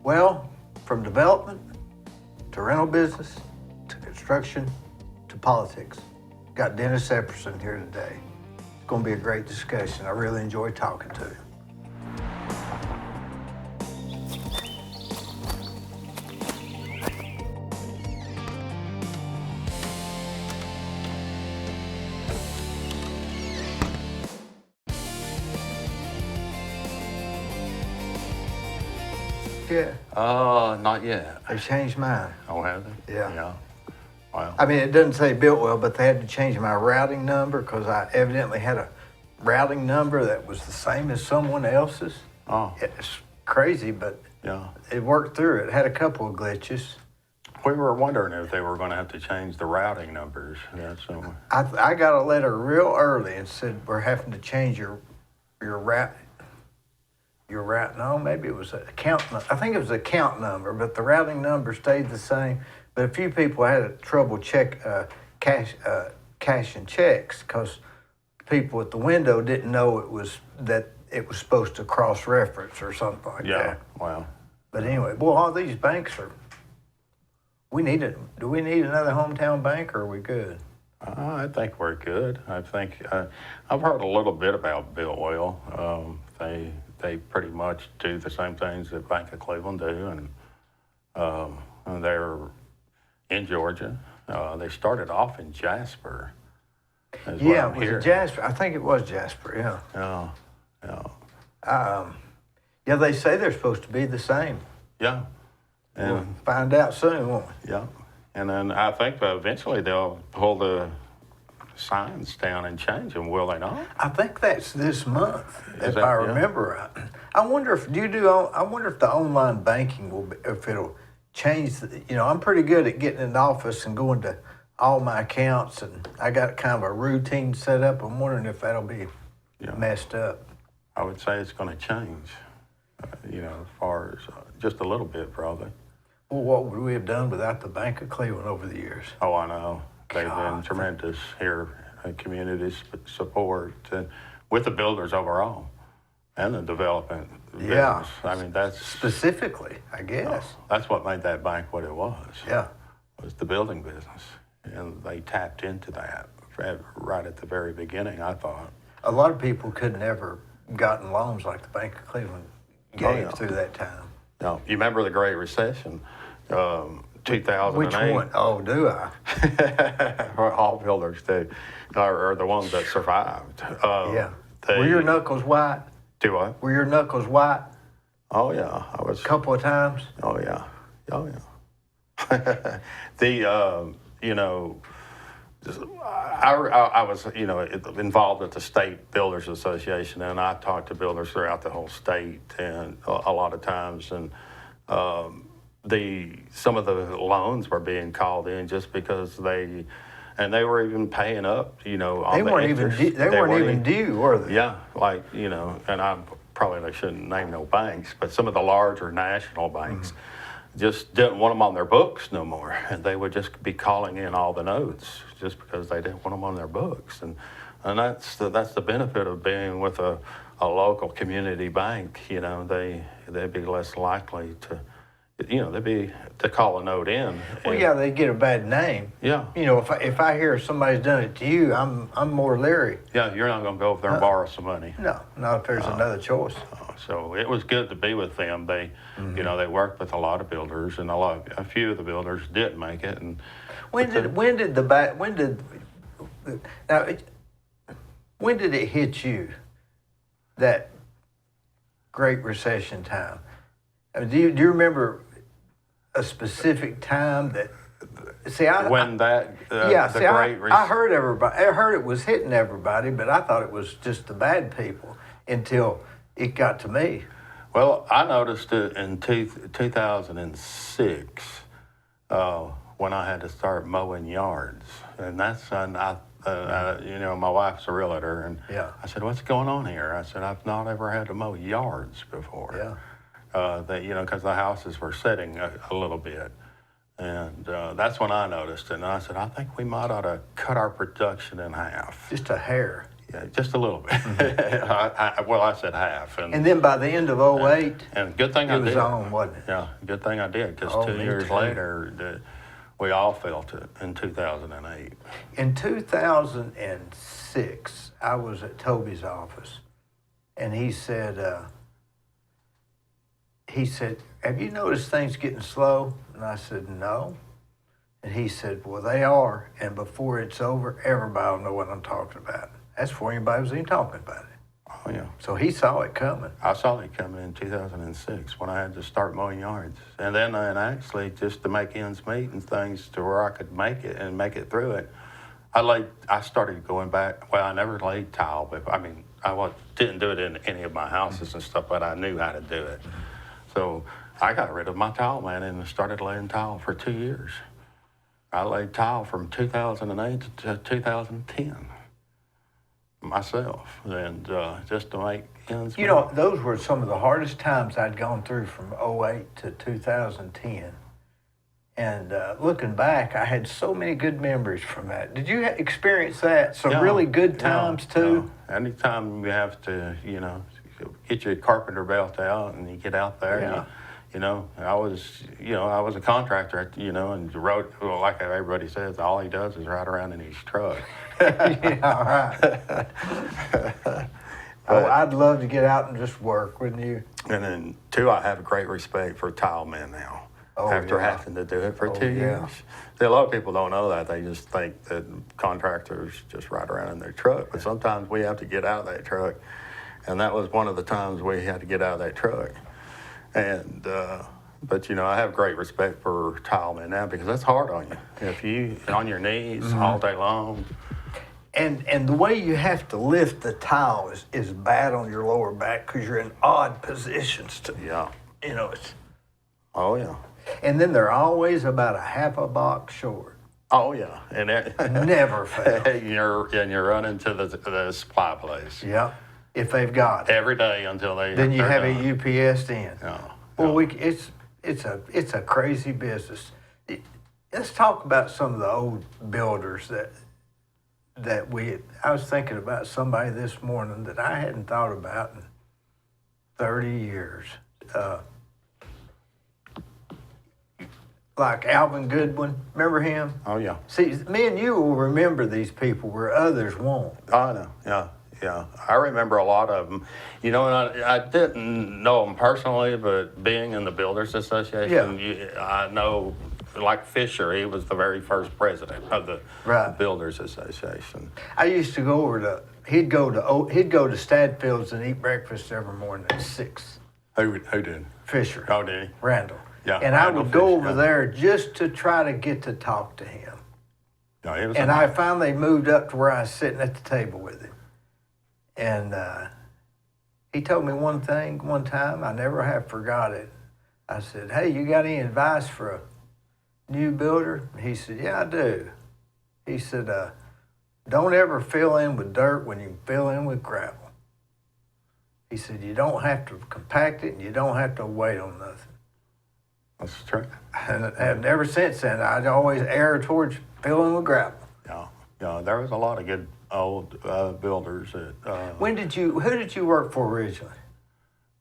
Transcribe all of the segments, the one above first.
Well, from development to rental business to construction to politics. Got Dennis Epperson here today. It's going to be a great discussion. I really enjoy talking to him. Yeah, Not yet. they changed mine. Oh, have they? Yeah. Yeah. Wow. I mean, it doesn't say built well, but they had to change my routing number because I evidently had a routing number that was the same as someone else's. Oh, It's crazy, but yeah. it worked through. It had a couple of glitches. We were wondering if they were going to have to change the routing numbers. Yeah, so I got a letter real early and said we're having to change your route. No, maybe it was an account. I think it was an account number, but the routing number stayed the same. But a few people had trouble cashing checks because people at the window didn't know it was supposed to cross-reference or something like yeah. that. Wow. But anyway, boy, all these banks are. Do we need another hometown bank, or are we good? I think we're good. I think I've heard a little bit about Bill Oil. They pretty much do the same things that Bank of Cleveland do, and they're in Georgia. They started off in Jasper. Yeah, was it Jasper? I think it was Jasper. Yeah. Yeah. Yeah, they say they're supposed to be the same. Yeah. And We'll find out soon, won't we? yeah. And then I think eventually they'll pull the signs down and change them, will they not? I think that's this month, if that- I yeah. remember right. I wonder if I wonder if the online banking will be, if it'll change. I'm pretty good at getting in the office and going to all my accounts, and I got kind of a routine set up. I'm wondering if that'll be messed up. I would say it's going to change, as far as just a little bit probably. Well, what would we have done without the Bank of Cleveland over the years? Oh, I know. They've been God. tremendous here, community support with the builders overall and the development Yeah. business. I mean, that's Specifically, I guess. that's what made that bank what it was. Yeah. Was the building business, and they tapped into that right at the very beginning. I thought. A lot of people could never gotten loans like the Bank of Cleveland gave yeah. through that time. No, you remember the Great Recession, 2008. Which one? Oh, do I? All builders do, are the ones that survived. Yeah. Were your knuckles white? Do what? Were your knuckles white Oh yeah, I was. a couple of times? Oh yeah, oh yeah. I was involved at the State Builders Association, and I talked to builders throughout the whole state, and a lot of times, and some of the loans were being called in just because they were even paying up, on They the weren't interest. even they weren't even due, were they? Yeah, and I probably shouldn't name no banks, but some of the larger national banks just didn't want them on their books no more, and they would just be calling in all the notes just because they didn't want them on their books, and that's the benefit of being with a local community bank. They'd be less likely to call a note in. Well, yeah, they get a bad name. Yeah. If I hear somebody's done it to you, I'm more leery. Yeah, you're not going to go over there and borrow some money. No, not if there's another choice. So it was good to be with them. They, they worked with a lot of builders, and a few of the builders did make it. And When did it hit you, that Great Recession time? I mean, do you remember a specific time that? See, I heard everybody. I heard it was hitting everybody, but I thought it was just the bad people until it got to me. Well, I noticed it in 2006 when I had to start mowing yards, and that's my wife's a realtor, and I said, "What's going on here?" I said, "I've not ever had to mow yards before." Yeah. Because the houses were setting a little bit. And that's when I noticed it. And I said, I think we might ought to cut our production in half. Just a hair. Yeah, just a little bit. Well, I said half. And then by the end of '08, and good thing it I was did. on, wasn't it? Yeah, good thing I did, because Oh, 2 me years too. later, we all felt it in 2008. In 2006, I was at Toby's office, and he said, "Have you noticed things getting slow?" And I said, "No." And he said, "Well, they are, and before it's over, everybody will know what I'm talking about." That's before anybody was even talking about it. Oh, yeah. So he saw it coming. I saw it coming in 2006 when I had to start mowing yards. And then actually, just to make ends meet and things to where I could make it and make it through it, I started going back. Well, I never laid tile, but I mean, didn't do it in any of my houses and stuff, but I knew how to do it. So I got rid of my tile man and started laying tile for 2 years. I laid tile from 2008 to 2010 myself, and just to make ends meet. You know, those were some of the hardest times I'd gone through from '08 to 2010. And looking back, I had so many good memories from that. Did you experience that? Some really good times too? Yeah. Anytime you have to, get your carpenter belt out and you get out there. Yeah. I was a contractor, and like everybody says, all he does is ride around in his truck. Yeah, right. I'd love to get out and just work, wouldn't you? And then, too, I have a great respect for tile men now. After having to do it for 2 years. See, a lot of people don't know that. They just think that contractors just ride around in their truck. But sometimes we have to get out of that truck. And that was one of the times we had to get out of that truck. And, but I have great respect for tile men now, because that's hard on you. If you on your knees all day long. And the way you have to lift the tile is bad on your lower back, because you're in odd positions to, it's. Oh, yeah. And then they're always about a half a box short. Oh, yeah. And never fail. And you're running to the supply place. Yeah, if they've got it. Every day until they. Then you have done. a UPS in. No. Well, it's a crazy business. Let's talk about some of the old builders that I was thinking about somebody this morning that I hadn't thought about in 30 years. Like Alvin Goodwin, remember him? Oh, yeah. See, me and you will remember these people where others won't. I know, yeah. I remember a lot of them. And I didn't know them personally, but being in the Builders Association, I know, like Fisher, he was the very first president of the Builders Association. I used to go over to, he'd go to Stadfield's and eat breakfast every morning at 6. Who did? Fisher. Oh, did he? Randall. Yeah, and I would go over Fisher, there just to try to get to talk to him. No, he was and I finally moved up to where I was sitting at the table with him. And he told me one thing one time, I never have forgot it. I said, "Hey, you got any advice for a new builder?" He said, "Yeah, I do." He said, "Don't ever fill in with dirt when you can fill in with gravel." He said, "You don't have to compact it and you don't have to wait on nothing." That's true. And ever since then, I'd always err towards filling with gravel. Yeah. There was a lot of good old builders. Who did you work for originally?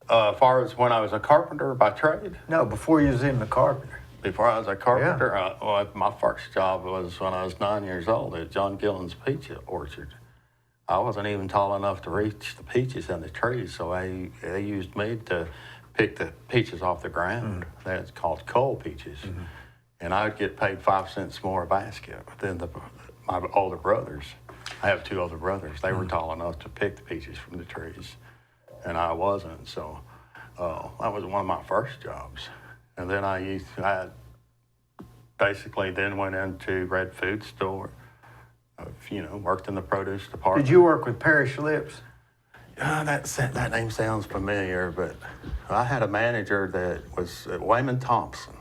As far as when I was a carpenter by trade? No, before you was in the carpenter. Before I was a carpenter, my first job was when I was 9 years old at John Gillen's peach orchard. I wasn't even tall enough to reach the peaches in the trees, so they used me to pick the peaches off the ground. That's called coal peaches. And I'd get paid 5 cents more a basket than my older brothers. I have 2 older brothers. They were tall enough to pick the peaches from the trees, and I wasn't. So that was one of my first jobs. And then I basically then went into Red Food Store. Worked in the produce department. Did you work with Parrish Lips? That name sounds familiar, but I had a manager that was Wayman Thompson.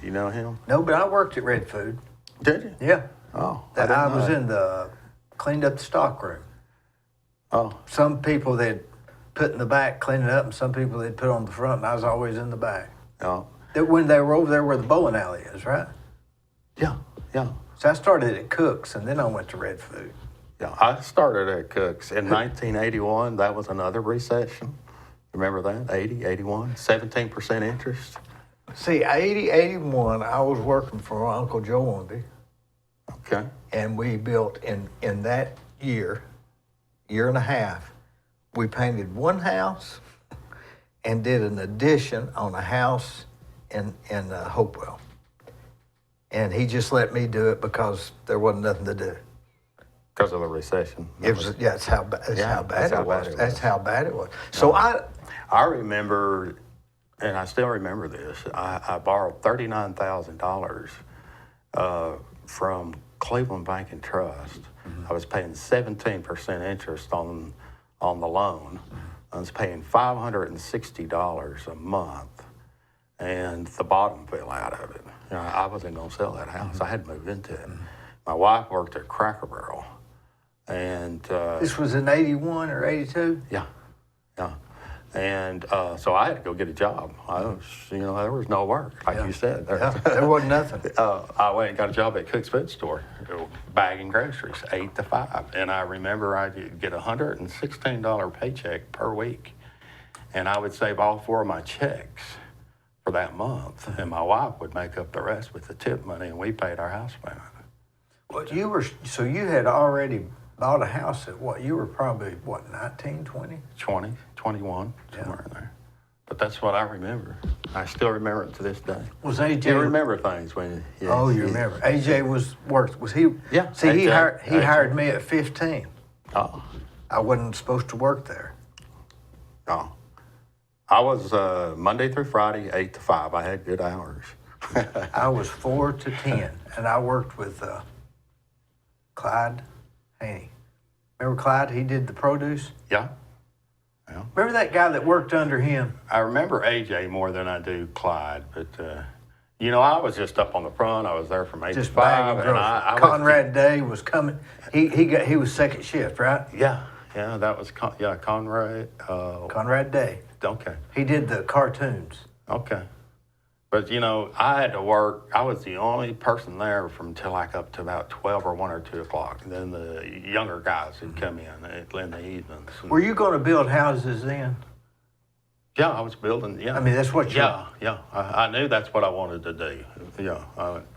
You know him? No, but I worked at Red Food. Did you? Yeah. Oh, I was cleaned up the stock room. Oh. Some people they'd put in the back, clean it up, and some people they'd put on the front, and I was always in the back. Oh. When they were over there where the bowling alley is, right? Yeah. So I started at Cook's, and then I went to Red Food. Yeah, I started at Cook's in 1981. That was another recession. Remember that? 80, 81, 17% interest. See, 80, 81, I was working for Uncle Joe Undy, Okay. and we built in that year and a half, we painted one house and did an addition on a house in Hopewell. And he just let me do it because there wasn't nothing to do. Because of the recession. It was, yeah, that's how bad it was. That's how bad it was. So I remember, and I still remember this, I borrowed $39,000 from Cleveland Bank and Trust. I was paying 17% interest on the loan. I was paying $560 a month, and the bottom fell out of it. You know, I wasn't going to sell that house. I had to move into it. My wife worked at Cracker Barrel, and this was in 81 or 82? yeah. And so I had to go get a job. I was, there was no work, like you said. There wasn't nothing. I went and got a job at Cook's Food Store, bagging groceries, 8 to 5. And I remember I'd get a $116 paycheck per week. And I would save all 4 of my checks for that month. And my wife would make up the rest with the tip money, and we paid our house payment. Well, you had already bought a house at what? You were probably, 19, 20? 20, 21, somewhere in there. But that's what I remember. I still remember it to this day. Was AJ? You remember things when you... You remember. AJ was he? Yeah. See, AJ, he hired me at 15. Oh. I wasn't supposed to work there. Oh. I was Monday through Friday, 8 to 5. I had good hours. I was 4 to 10, and I worked with Clyde Haney. Remember Clyde? He did the produce. Yeah. Remember that guy that worked under him? I remember AJ more than I do Clyde, but I was just up on the front. I was there from 8 to 5, and I Conrad Day was coming. He was second shift, right? Yeah, that was Conrad. Conrad Day. Okay. He did the cartoons. Okay. But, I had to work. I was the only person there from till up to about 12 or 1 or 2 o'clock. And then the younger guys would come in the evenings. Were you going to build houses then? Yeah, I was building, yeah. I mean, that's what you... Yeah. I knew that's what I wanted to do. Yeah,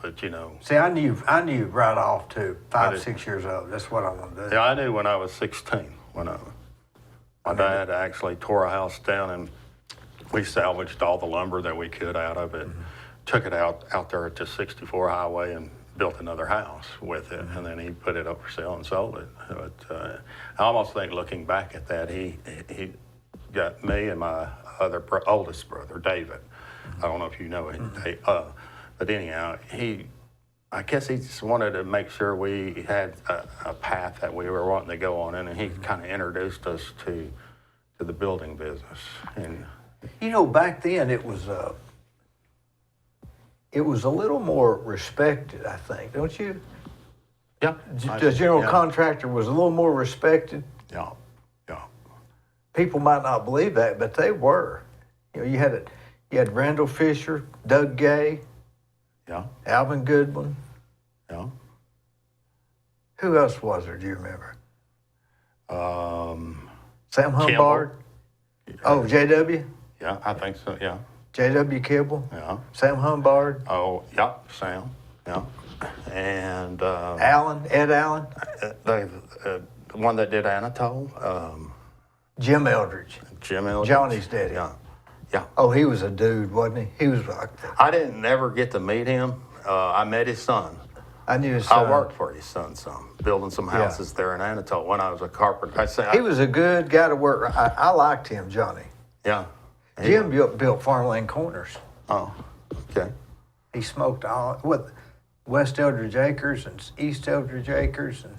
but, See, I knew right off, too, 5, 6 years old. That's what I wanted to do. Yeah, I knew when I was 16. My dad actually tore a house down, and we salvaged all the lumber that we could out of it, took it out there at the 64 highway and built another house with it, and then he put it up for sale and sold it. But I almost think, looking back at that, he got me and my oldest brother, David. I don't know if you know him, but anyhow, I guess he just wanted to make sure we had a path that we were wanting to go on, and he kind of introduced us to the building business. And back then it was a little more respected, I think, don't you? Yeah. The general contractor was a little more respected. Yeah. People might not believe that, but they were. You had Randall Fisher, Doug Gay, Alvin Goodwin. Yeah. Who else was there? Do you remember? Sam Humbard. Oh, J.W. Yeah, I think so. Yeah. J.W. Kibble. Yeah. Sam Humbard. Oh, yeah, Sam. Yeah. And Ed Allen. The one that did Anatole. Jim Eldridge. Johnny's daddy. Yeah. Oh, he was a dude, wasn't he? He was like that. I didn't never get to meet him. I met his son. I knew his son. I worked for his son some, building some houses there in Anatole when I was a carpenter. He was a good guy to work. I liked him, Johnny. Yeah. Jim built Farmland Corners. Oh, okay. He smoked West Eldridge Acres and East Eldridge Acres, and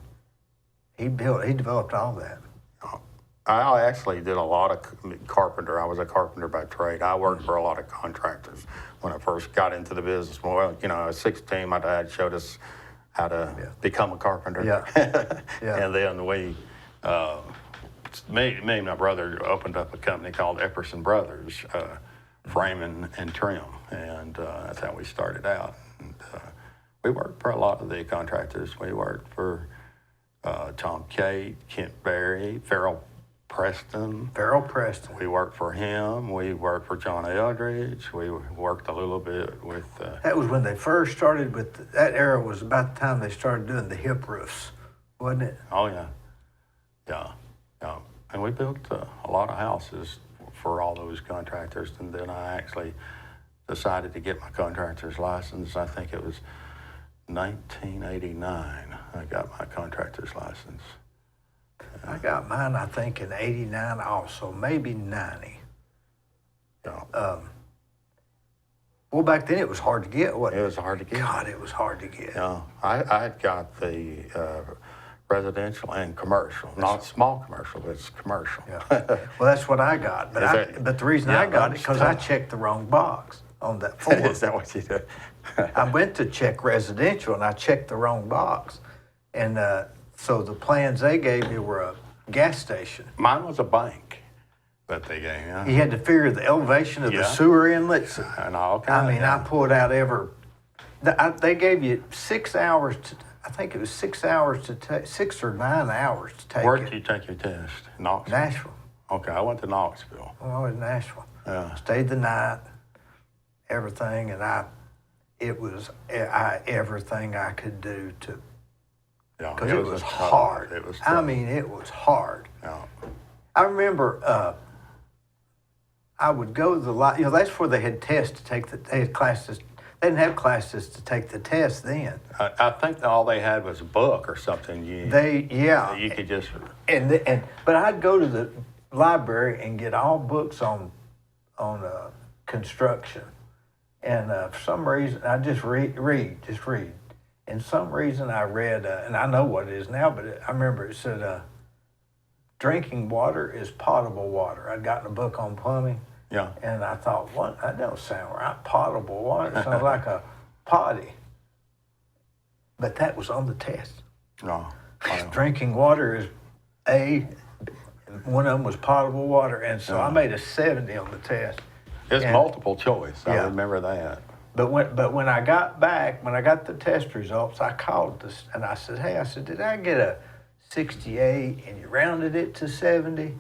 he developed all that. I actually did a lot of carpenter. I was a carpenter by trade. I worked for a lot of contractors when I first got into the business. Well, I was 16. My dad showed us how to become a carpenter. Yeah. And then me and my brother opened up a company called Epperson Brothers, Framing and Trim, and that's how we started out. And, we worked for a lot of the contractors. We worked for Tom Cate, Kent Berry, Farrell Preston. Farrell Preston. We worked for him. We worked for John Eldridge. We worked a little bit with. That was when they first started with, that era was about the time they started doing the hip roofs, wasn't it? Oh, yeah. Yeah. Yeah. And we built a lot of houses for all those contractors. And then I actually decided to get my contractor's license. I think it was 1989 I got my contractor's license. I got mine, I think, in 89 also, maybe 90. Yeah. Well, back then it was hard to get, wasn't it? It was hard to get. God, it was hard to get. Yeah. I had got the residential and commercial, not small commercial, but it's commercial. Yeah. Well, that's what I got. But the reason I got it, because I checked the wrong box on that form. Is that what you did? I went to check residential, and I checked the wrong box. And so the plans they gave me were a gas station. Mine was a bank that they gave me. You had to figure the elevation of the Yeah. sewer inlets. And all I mean, I pulled out they gave you 6 hours to, I think it was 6 hours to take, 6 or 9 hours to take Where it. did you take your test? Knoxville? Nashville. Okay, I went to Knoxville. Well, I was in Nashville. Yeah. Stayed the night, everything, and it was everything I could do to, Yeah. because it was tough. hard. It was I tough. mean, it was hard. Yeah. I remember I would go to the that's where they had tests to take they had classes. They didn't have classes to take the test then. I think that all they had was a book or something. You could just. But I'd go to the library and get all books on construction, and for some reason I just read. And some reason I read, and I know what it is now, but I remember it said, drinking water is potable water. I'd gotten a book on plumbing. Yeah. And I thought, what? That don't sound right. Potable water. It sounds like a potty. But that was on the test. No. Drinking water is and one of them was potable water. And so I made a 70 on the test. It's multiple choice. I Yeah. remember that. But when I got back, when I got the test results, I called this and I said, hey, did I get a 68 and you rounded it to 70?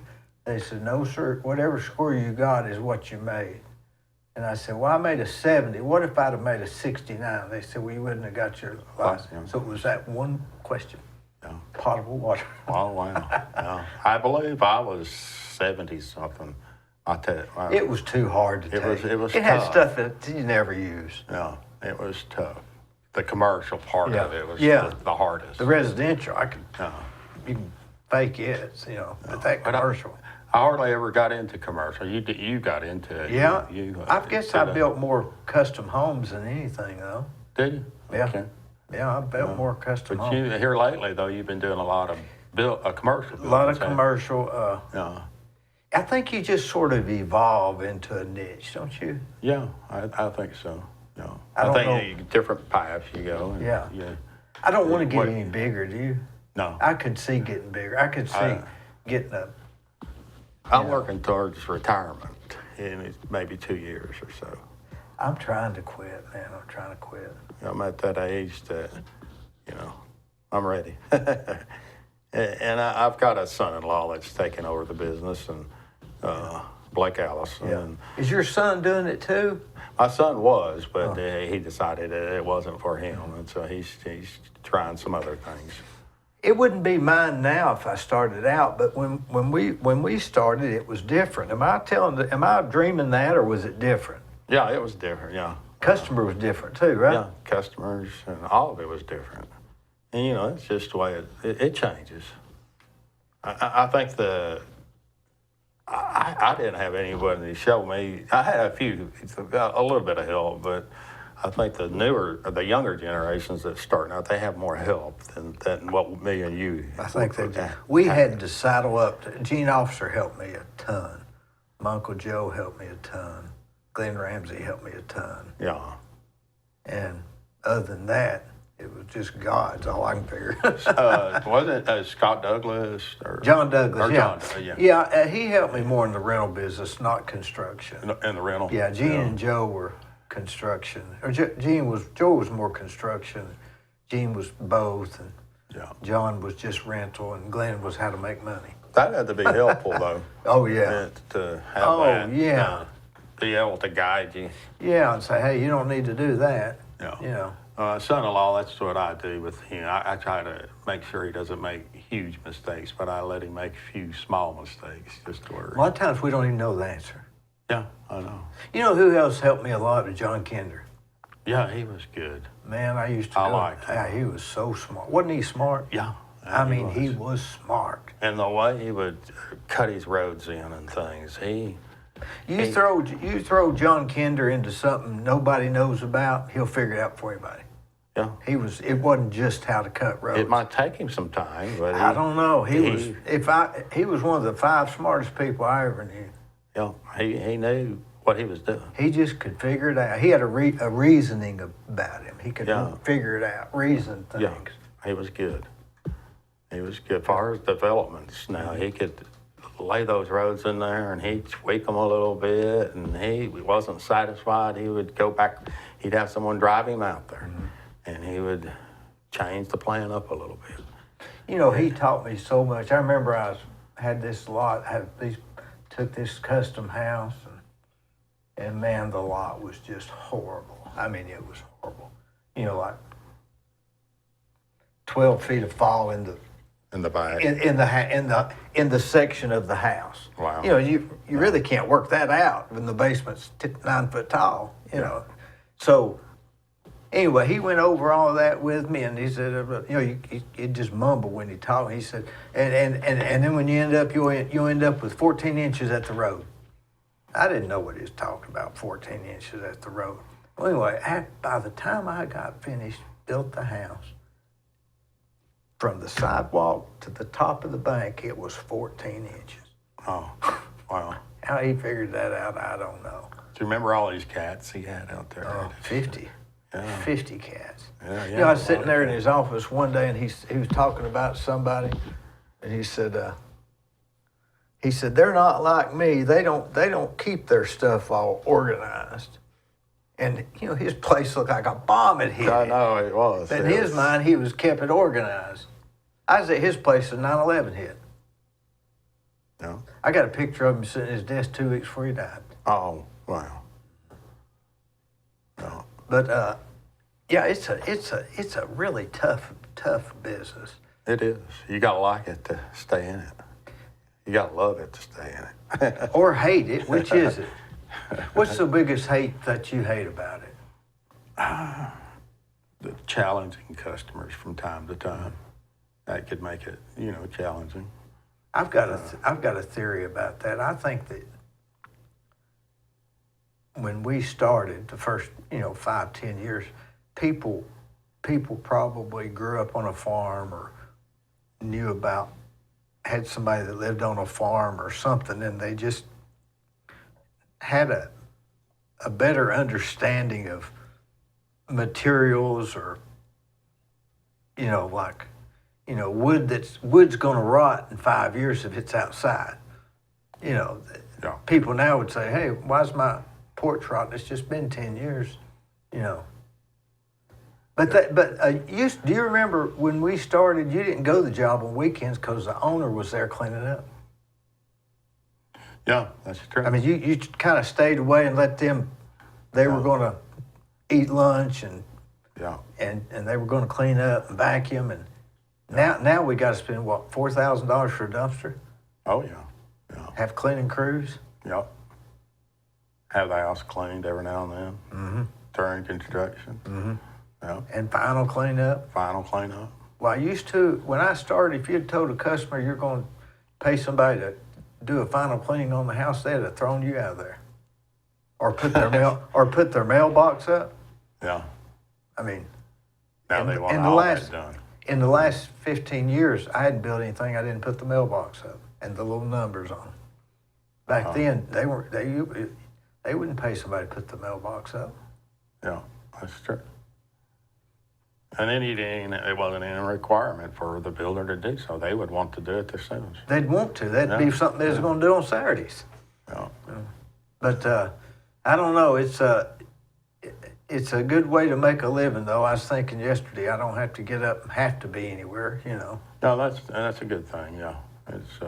They said, no, sir. Whatever score you got is what you made. And I said, well, I made a 70. What if I'd have made a 69? They said, well, you wouldn't have got your license. Yeah. So it was that one question. Yeah. Potable water. Oh, wow. Yeah. I believe I was 70-something. It was too hard to take. It was It had tough. stuff that you never use. Yeah, it was tough. The commercial part Yeah. of it was Yeah. the hardest. The residential, Yeah. you can fake it, but that commercial. I hardly ever got into commercial. You got into it. Yeah, I guess did I built more custom homes than anything, though. Did you? Yeah. Okay. Yeah, I built more custom But homes. here lately, though, you've been doing a lot of commercial. A lot of buildings, haven't commercial. you? Yeah. I think you just sort of evolve into a niche, don't you? Yeah, I think so. Yeah. I don't think know. different paths you go. And Yeah. You, I don't want to get What- any bigger, do you? no. I could see getting bigger. I could see getting a. I'm working towards retirement in maybe 2 years or so. I'm trying to quit, man. I'm trying to quit. I'm at that age that, I'm ready. And I've got a son-in-law that's taking over the business, and Blake Allison. Yeah. And Is your son doing it too? my son was, but he decided that it wasn't for him, and so he's trying some other things. It wouldn't be mine now if I started out, but when we started, it was different. Am I dreaming that, or was it different? Yeah, it was different. Yeah. Customer was different too, right? Yeah, customers and all of it was different. And it's just the way it changes. I think I didn't have anybody to show me. I had a little bit of help, but I think the younger generations that's starting out, they have more help than what me and you. I think they do. We had to saddle up. Gene Officer helped me a ton. My Uncle Joe helped me a ton. Glenn Ramsey helped me a ton. Yeah. And other than that, it was just God's all I can figure. Wasn't it Scott Douglas or John Douglas, or yeah. John, Yeah, he helped me more in the rental business, not construction. in the rental. Yeah, Gene and Joe were construction. Or Joe was more construction. Gene was both. And Yeah. John was just rental, and Glenn was how to make money. That had to be helpful, though. Oh, yeah. To have that. Yeah. Be able to guide you. Yeah, and say, hey, you don't need to do that. Yeah. You know. Son-in-law, that's what I do with him. I try to make sure he doesn't make huge mistakes, but I let him make a few small mistakes just to where. A lot of times we don't even know the answer. Yeah, I know. You know who else helped me a lot? Was John Kinder. Yeah, he was good. Man, I used to I go. liked him. Yeah, he was so smart. Wasn't he smart? Yeah. I mean, he was smart. And the way he would cut his roads in and things, You throw John Kinder into something nobody knows about, he'll figure it out for you, buddy. yeah. It wasn't just how to cut roads. It might take him some time, but I don't know. He was one of the 5 smartest people I ever knew. Yeah, he knew what he was doing. He just could figure it out. He had a reasoning about him. He could Yeah. figure it out, reason things. Yeah, he was good. He was good. As far as developments, now he could lay those roads in there and he'd tweak them a little bit, and he wasn't satisfied. He would go back. He'd have someone drive him out there, and he would change the plan up a little bit. You know, he taught me so much. I remember took this custom house, and man, the lot was just horrible. I mean, it was horrible. You know, like 12 feet of fall in the back. in the section of the house. Wow. You know, you really can't work that out when the basement's 9 foot tall. You know, so anyway, he went over all of that with me, and he said, you know, you just mumble when you talk. He said, and then when you end up with 14 inches at the road. I didn't know what he was talking about, 14 inches at the road. Well, anyway, by the time I got finished, built the house, from the sidewalk to the top of the bank, it was 14 inches. Oh, wow. How he figured that out, I don't know. Do you remember all these cats he had out there? Oh, 50. Yeah. 50 cats. Yeah, You know, I was sitting there in his office one day, and he was talking about somebody, and he said, they're not like me. They don't keep their stuff all organized. And, you know, his place looked like a bomb had hit. I know it was. In his mind, he was kept it organized. I was at his place when 9/11 hit. No. I got a picture of him sitting at his desk 2 weeks before he died. Oh, wow. No. But yeah, it's a really tough business. It is. You gotta like it to stay in it. You gotta love it to stay in it. Or hate it. Which is it? What's the biggest hate that you hate about it? The challenging customers from time to time. That could make it, you know, challenging. I've got a theory about that. I think that when we started the first, 5-10 years, people probably grew up on a farm or had somebody that lived on a farm or something, and they just had a better understanding of materials, or wood's going to rot in 5 years if it's outside. Yeah. People now would say, hey, why's my porch rotting? It's just been 10 years. But do you remember when we started, you didn't go to the job on weekends because the owner was there cleaning up? Yeah, that's true. I mean, you kind of stayed away and let them, they were going to eat lunch and they were going to clean up and vacuum. And now we got to spend, what, $4,000 for a dumpster? Oh, yeah. Have cleaning crews? Yep. Have the house cleaned every now and then. Mm-hmm. During construction. Mm-hmm. Yep. And final cleanup? Final cleanup. Well, when I started, if you'd told a customer you're going to pay somebody to do a final cleaning on the house, they'd have thrown you out of there. Or put their mailbox up. Yeah. I mean, now they want all that done. In the last 15 years, I hadn't built anything I didn't put the mailbox up and the little numbers on. Back then, they wouldn't pay somebody to put the mailbox up. Yeah, that's true. And it wasn't any requirement for the builder to do so. They would want to do it themselves. They'd want to. That'd be something they was going to do on Saturdays. Yeah. But I don't know. It's it's a good way to make a living, though. I was thinking yesterday, I don't have to get up and have to be anywhere, you know. No, that's a good thing. Yeah, it's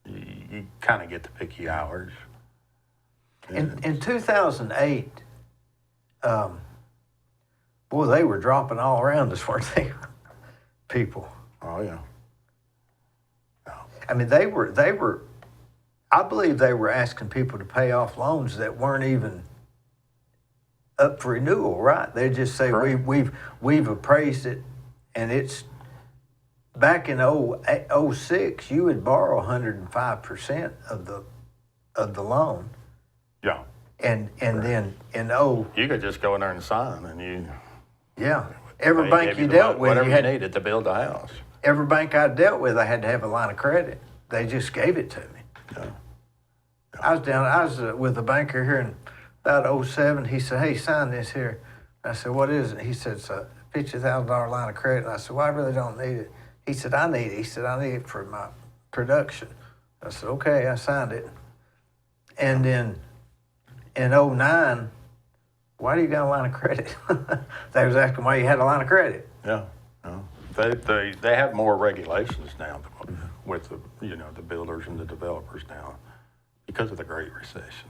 you kind of get to pick your hours. In 2008, boy, they were dropping all around us, weren't they? People. Oh yeah. I mean, they were. I believe they were asking people to pay off loans that weren't even up for renewal, right? They just say Correct. we've appraised it, and it's back in 06, you would borrow 105% of the loan, Yeah. and then in You could just go in there and sign, and you. yeah, every They bank gave you the dealt money, with, whatever you had you needed to build a house. every bank I dealt with, I had to have a line of credit. They just gave it to me. Yeah. I was with a banker here in about 07. He said, "Hey, sign this here." I said, "What is it?" He said, "It's a $50,000 line of credit." And I said, "Well, I really don't need it." He said, "I need it." He said, "I need it for my production." I said, "Okay." I signed it. And then in 09, why do you got a line of credit? They was asking why you had a line of credit. Yeah. No. They have more regulations now with the builders and the developers now because of the Great Recession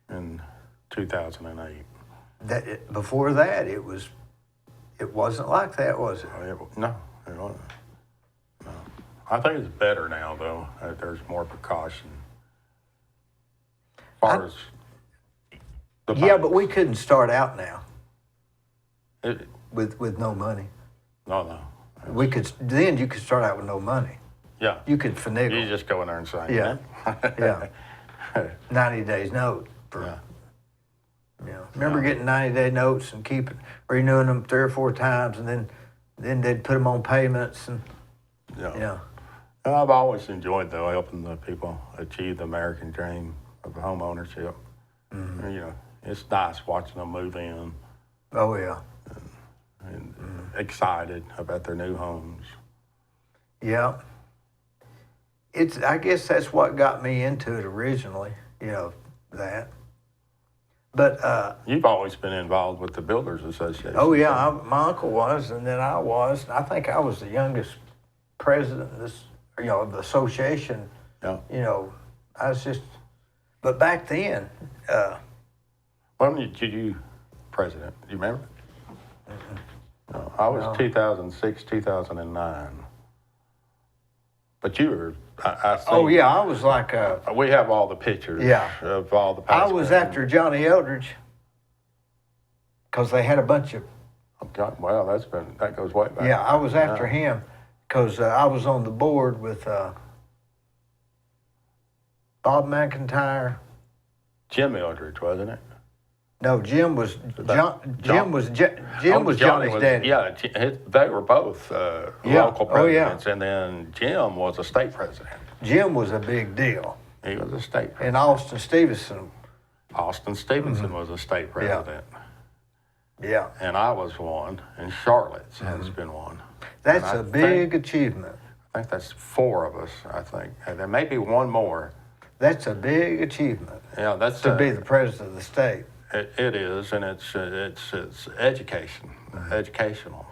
in 2008. Before that, it wasn't like that, was it? No, it wasn't. No. I think it's better now, though. There's more precaution. As far as the Yeah, but banks. we couldn't start out now It, with no money. no. We could then you could start out with no money. Yeah. You could finagle. You just go in there and say, Yeah. Yeah. 90 days note for Yeah. Remember getting 90-day notes and renewing them 3 or 4 times, and then they'd put them on payments and Yeah. And I've always enjoyed, though, helping the people achieve the American dream of home ownership. Mm-hmm. It's nice watching them move in Oh yeah. and excited about their new homes. Yeah. I guess that's what got me into it originally, that. But You've always been involved with the Builders Association. oh yeah, my uncle was, and then I was. I think I was the youngest president of this, of the association. Yeah. I was just. But back then, When did you president? Do you remember? No, I was No. 2006, 2009. But you were, I see. oh yeah, I was like. We have all the pictures Yeah. of all the I past was presidents. after Johnny Eldridge because they had a bunch of. Okay, well, that goes way back. Yeah, I was after him because I was on the board with Bob McIntyre. Jim Eldridge, wasn't it? No, Jim was Jim was Johnny Johnny's daddy. Yeah, they were both Yeah. local Oh, yeah. presidents, and then Jim was a state president. Jim was a big deal, He was a state president. and Austin Stevenson. Austin Stevenson was a state president. Yeah, And I was one, and Charlotte's has been one. that's And I a big think- achievement. I think that's 4 of us, I think. And there may be one more. That's a big achievement Yeah, that's to be the president of the state. It is, and it's education, educational.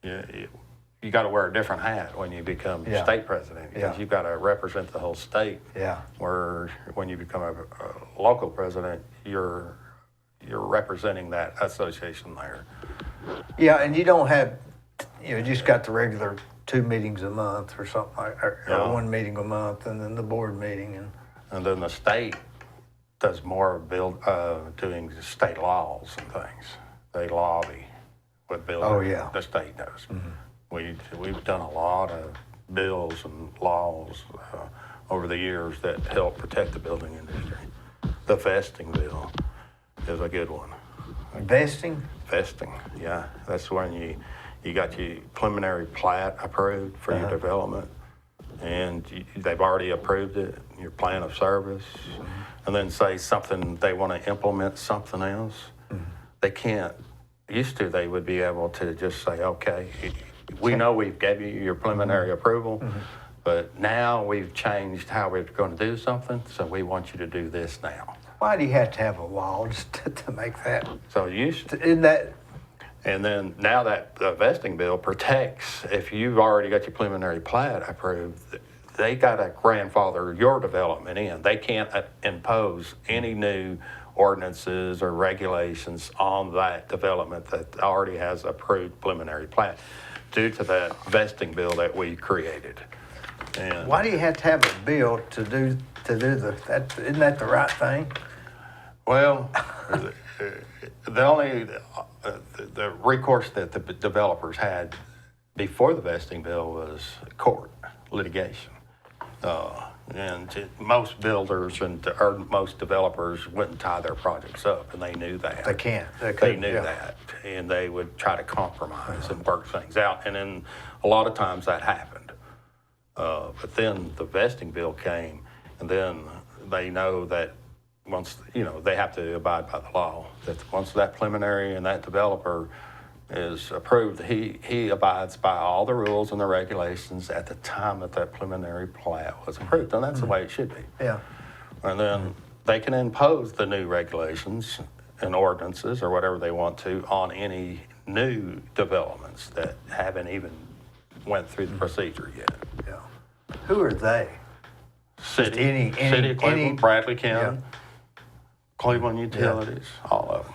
You got to wear a different hat when you become Yeah. state president because Yeah. you've got to represent the whole state. Yeah, Where when you become a local president, you're representing that association there. yeah, and you don't have, you just got the regular 2 meetings a month or something like, or Yeah. 1 meeting a month, and then the board meeting And then the state does more doing state laws and things. They lobby with bills. Oh, yeah. The state does. We've done a lot of bills and laws over the years that help protect the building industry. The vesting bill is a good one. Investing? Vesting, yeah. That's when you got your preliminary plat approved for your development, and they've already approved it, your plan of service, and then say something, they want to implement something else. They can't, used to, they would be able to just say, okay, we know we've gave you your preliminary approval, but now we've changed how we're going to do something, so we want you to do this now. Why do you have to have a wall just to make that? So you should, Isn't that? and then now that the vesting bill protects, if you've already got your preliminary plat approved, they got to grandfather your development in. They can't impose any new ordinances or regulations on that development that already has approved preliminary plat due to that vesting bill that we created. And Why do you have to have a bill to do that? Isn't that the right thing? well, the only the recourse that the developers had before the vesting bill was court litigation. And most builders or most developers wouldn't tie their projects up, and they knew that. They can't. They knew that, and they would try to compromise and work things out. And then a lot of times that happened. But then the vesting bill came, and then they know that once, they have to abide by the law, that once that preliminary and that developer is approved, he abides by all the rules and the regulations at the time that that preliminary plat was approved, and that's the way it should be. Yeah. And then they can impose the new regulations and ordinances or whatever they want to on any new developments that haven't even went through the procedure yet. Yeah. Who are they? City, Any- City of Cleveland, Bradley County, Yeah. Cleveland Utilities, all of them.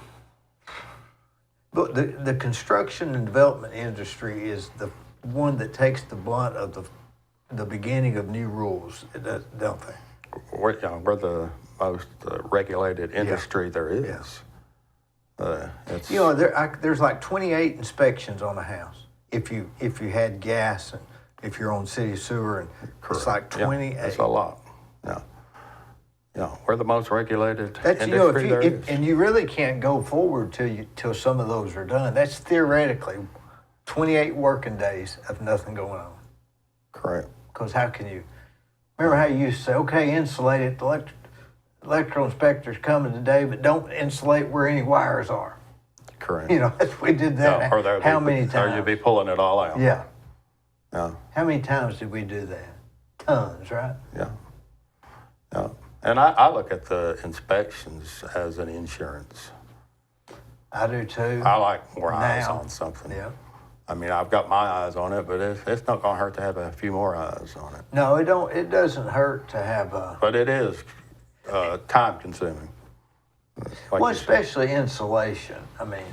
But the construction and development industry is the one that takes the blunt of the beginning of new rules, don't they? We're the most regulated industry there is. It's, There's like 28 inspections on a house if you had gas and if you're on city sewer, and it's like 28. Yeah, it's a lot. Yeah. Yeah, we're the most regulated That's industry there is. and you really can't go forward till some of those are done. That's theoretically 28 working days of nothing going on. Correct. Because how can you? Remember how you used to say, "Okay, insulate it." The electrical inspector's coming today, but don't insulate where any wires are. Correct. We did that. Yeah, or How many times? Or you'd be pulling it all out. Yeah. Yeah. How many times did we do that? Tons, right? Yeah. Yeah. And I look at the inspections as an insurance. I do too. I like more eyes Now. on something. Yeah. I mean, I've got my eyes on it, but it's not going to hurt to have a few more eyes on it. No, it don't. It doesn't hurt to have a. But it is time consuming. Like Well, you said. especially insulation. I mean,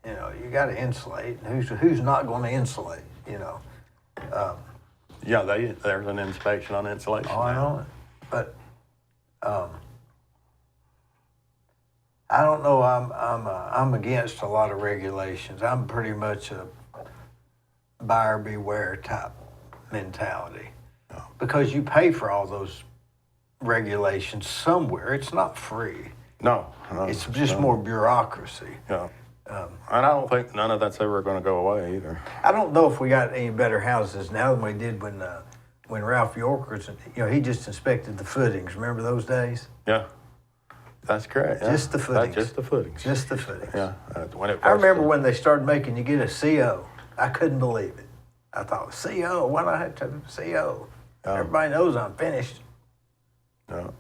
you got to insulate. And who's not going to insulate? Yeah, there's an inspection on insulation. Oh, I know it. But I don't know. I'm against a lot of regulations. I'm pretty much a buyer beware type mentality, because you pay for all those regulations somewhere. It's not free. No, It's just more bureaucracy. Yeah. And I don't think none of that's ever going to go away either. I don't know if we got any better houses now than we did when Ralph York was, he just inspected the footings. Remember those days? Yeah, that's correct. Yeah. Just the footings. Just the footings. Just the footings. Yeah. When it I remember first- when they started making you get a CO. I couldn't believe it. I thought, CO? Why do I have to have a CO? Everybody knows I'm finished. No.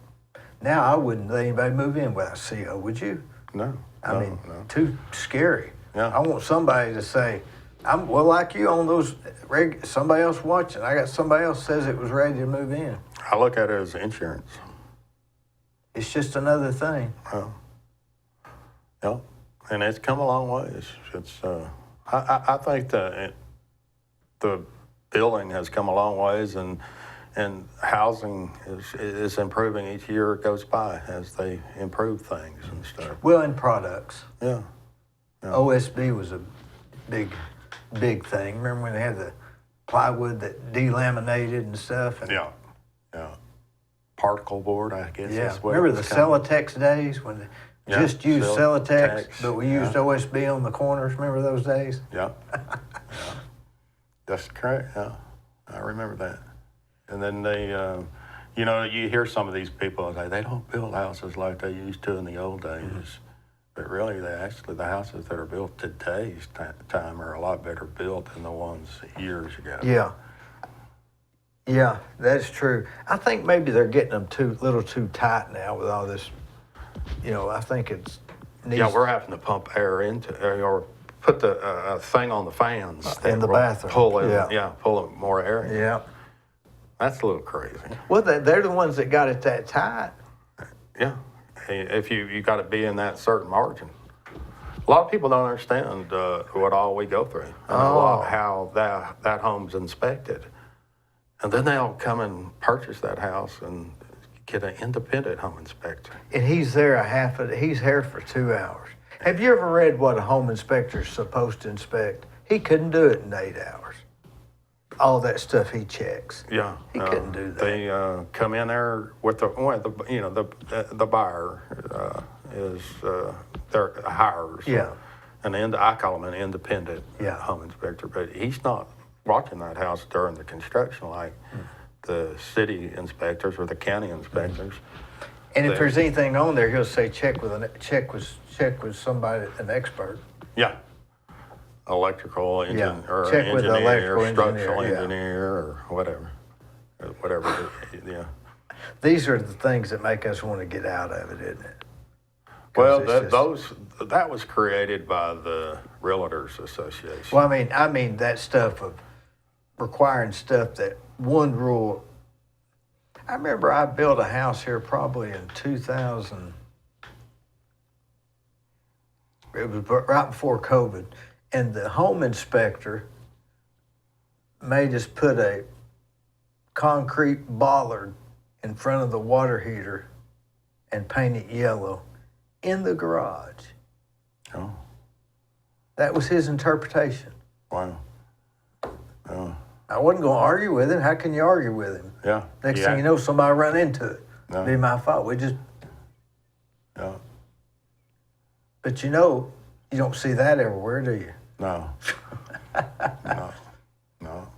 Now I wouldn't let anybody move in without a CO, would you? No. I mean, no. too scary. Yeah. I want somebody to say, like you on those, somebody else watching. I got somebody else says it was ready to move in. I look at it as insurance. It's just another thing. Yeah, and it's come a long ways. I think the building has come a long ways, and housing is improving each year it goes by as they improve things and stuff. Well, in products. Yeah. OSB was a big thing. Remember when they had the plywood that delaminated and stuff? And Yeah. Particle board, I guess. yeah. Is what Remember it the was called. Celotex days when they Yeah, just used Celotex, Celotex, but we used OSB on the corners? Remember those days? Yeah. That's correct. Yeah, I remember that. And then they, you hear some of these people say they don't build houses like they used to in the old days. Mm-hmm. But really, the houses that are built today's time are a lot better built than the ones years ago. Yeah. Yeah, that's true. I think maybe they're getting them little too tight now with all this. I think it's needs Yeah, we're having to pump air into, or put the thing on the fans in the will bathroom. Pull in, Yeah. pull more air in. Yeah. That's a little crazy. Well, they're the ones that got it that tight. Yeah, if you got to be in that certain margin. A lot of people don't understand what all we go through and how that home's inspected, and then they'll come and purchase that house and get an independent home inspector. And he's there he's here for 2 hours. Have you ever read what a home inspector is supposed to inspect? He couldn't do it in 8 hours. All that stuff he checks. Yeah, He couldn't do that. They come in there with the buyer is their hires. Yeah. And I call him an independent Yeah. home inspector, but he's not watching that house during the construction like the city inspectors or the county inspectors. And if there's anything on there, he'll say check with somebody, an expert. Yeah. Electrical engine Yeah. or Check with the engineer, electrical structural engineer, yeah. engineer or whatever. Yeah. These are the things that make us want to get out of it, isn't it? 'Cause Well, it's just- that was created by the Realtors Association. Well, I mean that stuff of requiring stuff that one rule. I remember I built a house here probably in 2000. It was right before COVID, and the home inspector made us put a concrete bollard in front of the water heater and paint it yellow in the garage. Oh, That was his interpretation. wow. Oh, I wasn't going to argue with him. How can you argue with him? yeah. Next yeah. thing you know, somebody run into it. No. Be my fault. Yeah. But you don't see that everywhere, do you? No. No.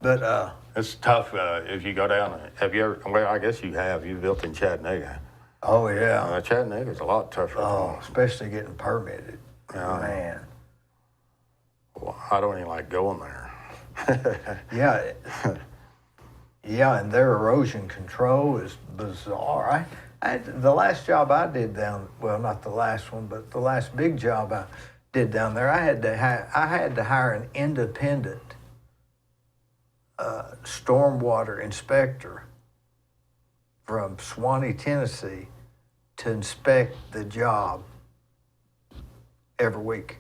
But It's tough if you go down. Have you ever? Well, I guess you have. You built in Chattanooga. oh yeah, Chattanooga's a lot tougher. especially getting permitted. Yeah. Man, Well, I don't even like going there. yeah, yeah, and their erosion control is bizarre. The last job I did not the last one, but the last big job I did down there, I had to hire an independent stormwater inspector from Swanee, Tennessee, to inspect the job every week.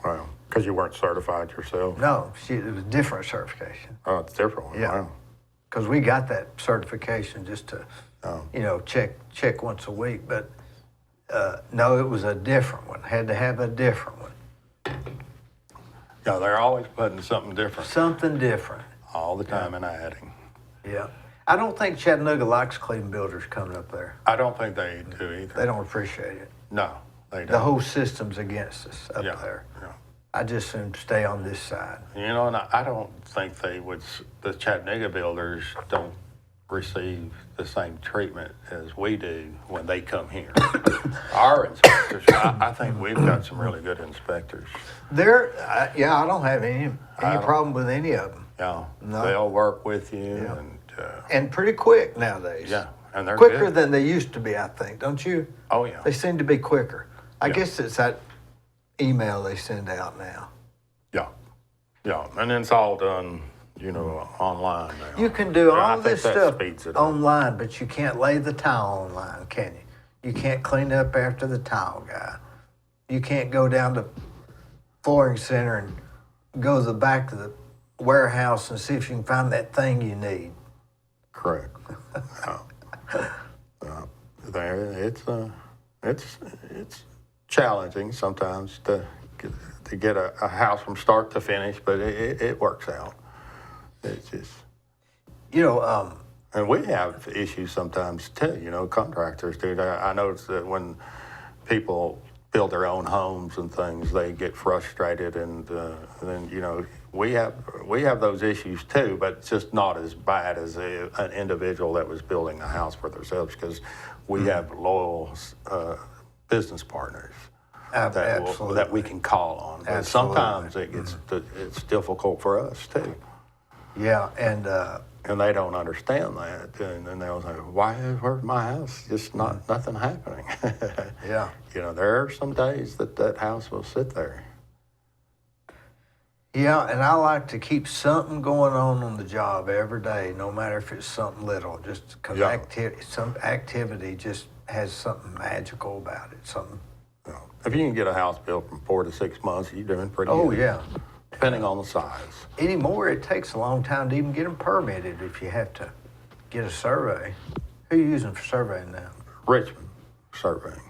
Wow. Because you weren't certified yourself. No, it was a different certification. Oh, it's a different one. Yeah. Wow. Because we got that certification just to, Oh. check once a week. But no, it was a different one. Had to have a different one. Yeah, they're always putting something different Something different. all the time and adding. Yeah. I don't think Chattanooga likes clean builders coming up there. I don't think they do either. They don't appreciate it. No, they don't. The whole system's against us up yeah, there. Yeah. I just soon stay on this side. And I don't think the Chattanooga builders don't receive the same treatment as we do when they come here. Our inspectors, I think we've got some really good inspectors. I don't have any problem with any of them. Yeah, No. they'll work with you Yeah. and And pretty quick nowadays. yeah, and they're Quicker good. than they used to be, I think, don't you? Oh yeah, They seem to be quicker. I Yeah. guess it's that email they send out now. yeah, and it's all done, online now. You can do And I all think this that stuff speeds it up. online, but you can't lay the tile online, can you? You can't clean up after the tile guy. You can't go down to flooring center and go to the back of the warehouse and see if you can find that thing you need. Correct. It's challenging sometimes to get a house from start to finish, but it works out. It's just, and we have issues sometimes too. Contractors do. I notice that when people build their own homes and things, they get frustrated, and then we have those issues too, but it's just not as bad as an individual that was building a house for themselves, because we have loyal business partners that we can call on. But Absolutely. sometimes it's difficult for us too. Yeah, And they don't understand that, and then they'll say, where's my house? Just nothing happening. yeah. There are some days that house will sit there. Yeah, and I like to keep something going on the job every day, no matter if it's something little. Just because some activity just has something magical about it. Something. If you can get a house built from 4 to 6 months, you're doing pretty Oh good. yeah. Depending on the size. Anymore, it takes a long time to even get them permitted if you have to get a survey. Who are you using for surveying now? Richmond Surveying.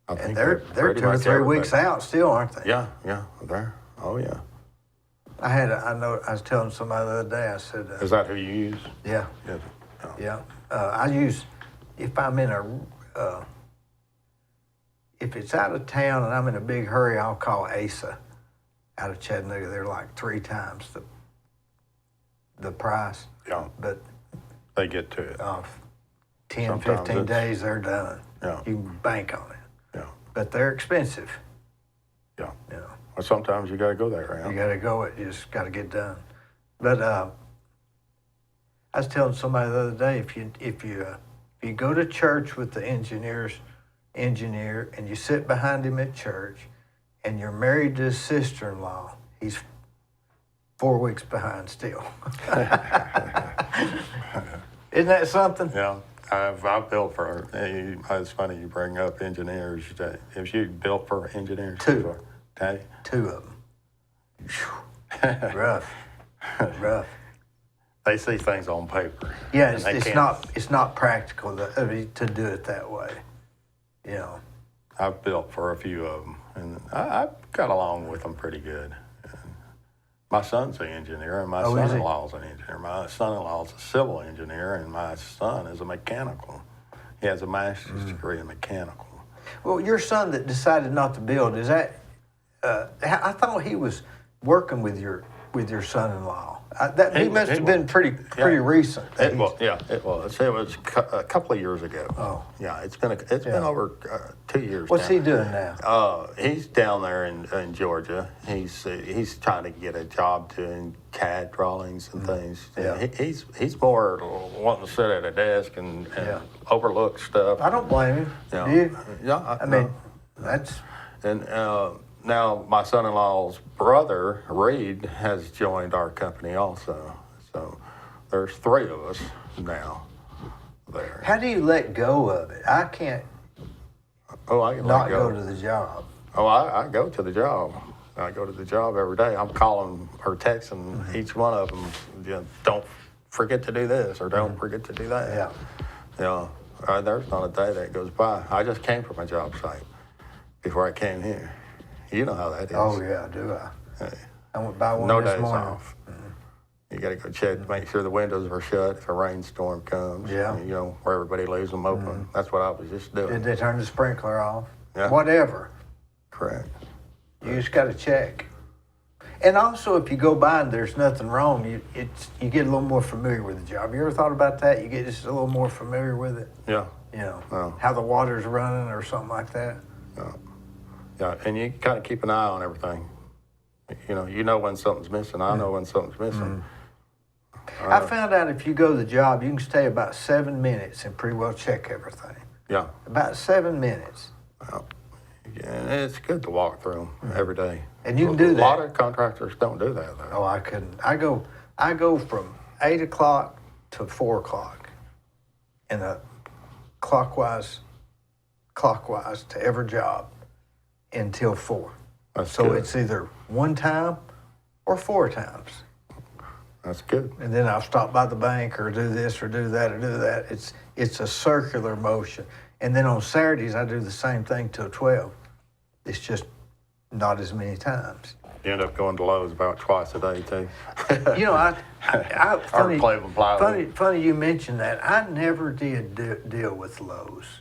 I And think they're pretty 2 or much 3 everybody. weeks out still, aren't they? Yeah, they're. Oh yeah. I was telling somebody the other day. I said, Is that who you use? yeah, Yes. Oh. yeah. I use if I'm in if it's out of town and I'm in a big hurry, I'll call ASA out of Chattanooga. They're like 3 times the price. Yeah. But They get to it. 10, Sometimes 15 days, they're done. Yeah. You can bank on it. Yeah. But they're expensive. Yeah. You know, Well, sometimes you got to go there. you got to go. It just got to get done. But I was telling somebody the other day, if you go to church with the engineer and you sit behind him at church, and you're married to his sister-in-law, he's 4 weeks behind still. Isn't that something? Yeah. I've built for. It's funny you bring up engineers. If you built for engineers, 2. before, okay. 2 of them. Rough. They see things on paper. Yeah, and they it's not practical to do it that way. You know. I've built for a few of them, and I've got along with them pretty good. And my son's an engineer, and my Oh, is he? son-in-law's an engineer. My son-in-law's a civil engineer, and my son is a mechanical. He has a master's degree in mechanical. Well, your son that decided not to build, is that? I thought he was working with your son-in-law. He must have been pretty recent. It was. It was a couple of years ago. Oh. Yeah, it's been over 2 years. What's now. he doing now? He's down there in Georgia. He's trying to get a job doing CAD drawings and things. Yeah. He's more wanting to sit at a desk and overlook stuff. I don't blame him. Yeah. Do you? Yeah. I mean, that's. And now my son-in-law's brother, Reed, has joined our company also. So there's 3 of us now there. How do you let go of it? I can't Oh, I can not let go. go to the job. Oh, I go to the job. I go to the job every day. I'm calling or texting each one of them. Don't forget to do this or don't forget to do that. Yeah. There's not a day that goes by. I just came from a job site before I came here. You know how that is. Oh yeah, do I? Hey, I went by one no this days morning. off. You got to go check, make sure the windows are shut if a rainstorm comes. Yeah. Where everybody leaves them open. That's what I was just doing. Did they turn the sprinkler off? Yeah. Whatever. Correct. You just got to check. And also, if you go by and there's nothing wrong, you get a little more familiar with the job. You ever thought about that? You get just a little more familiar with it. Yeah. You know, Oh. how the water's running or something like that. Yeah, and you kind of keep an eye on everything. You know when something's missing. I know when something's missing. I found out if you go to the job, you can stay about 7 minutes and pretty well check everything. Yeah. About 7 minutes. And it's good to walk through them every day. And you can do that. A lot of contractors don't do that, though. Oh, I couldn't. I go from 8 o'clock to 4 o'clock in a clockwise to every job until 4. That's So good. it's either 1 time or 4 times. That's good. And then I'll stop by the bank or do this or do that or do that. It's a circular motion. And then on Saturdays, I do the same thing till 12. It's just not as many times. You end up going to Lowe's about twice a day, too. You know, I funny, Cleveland plywood. funny you mentioned that. I never did deal with Lowe's.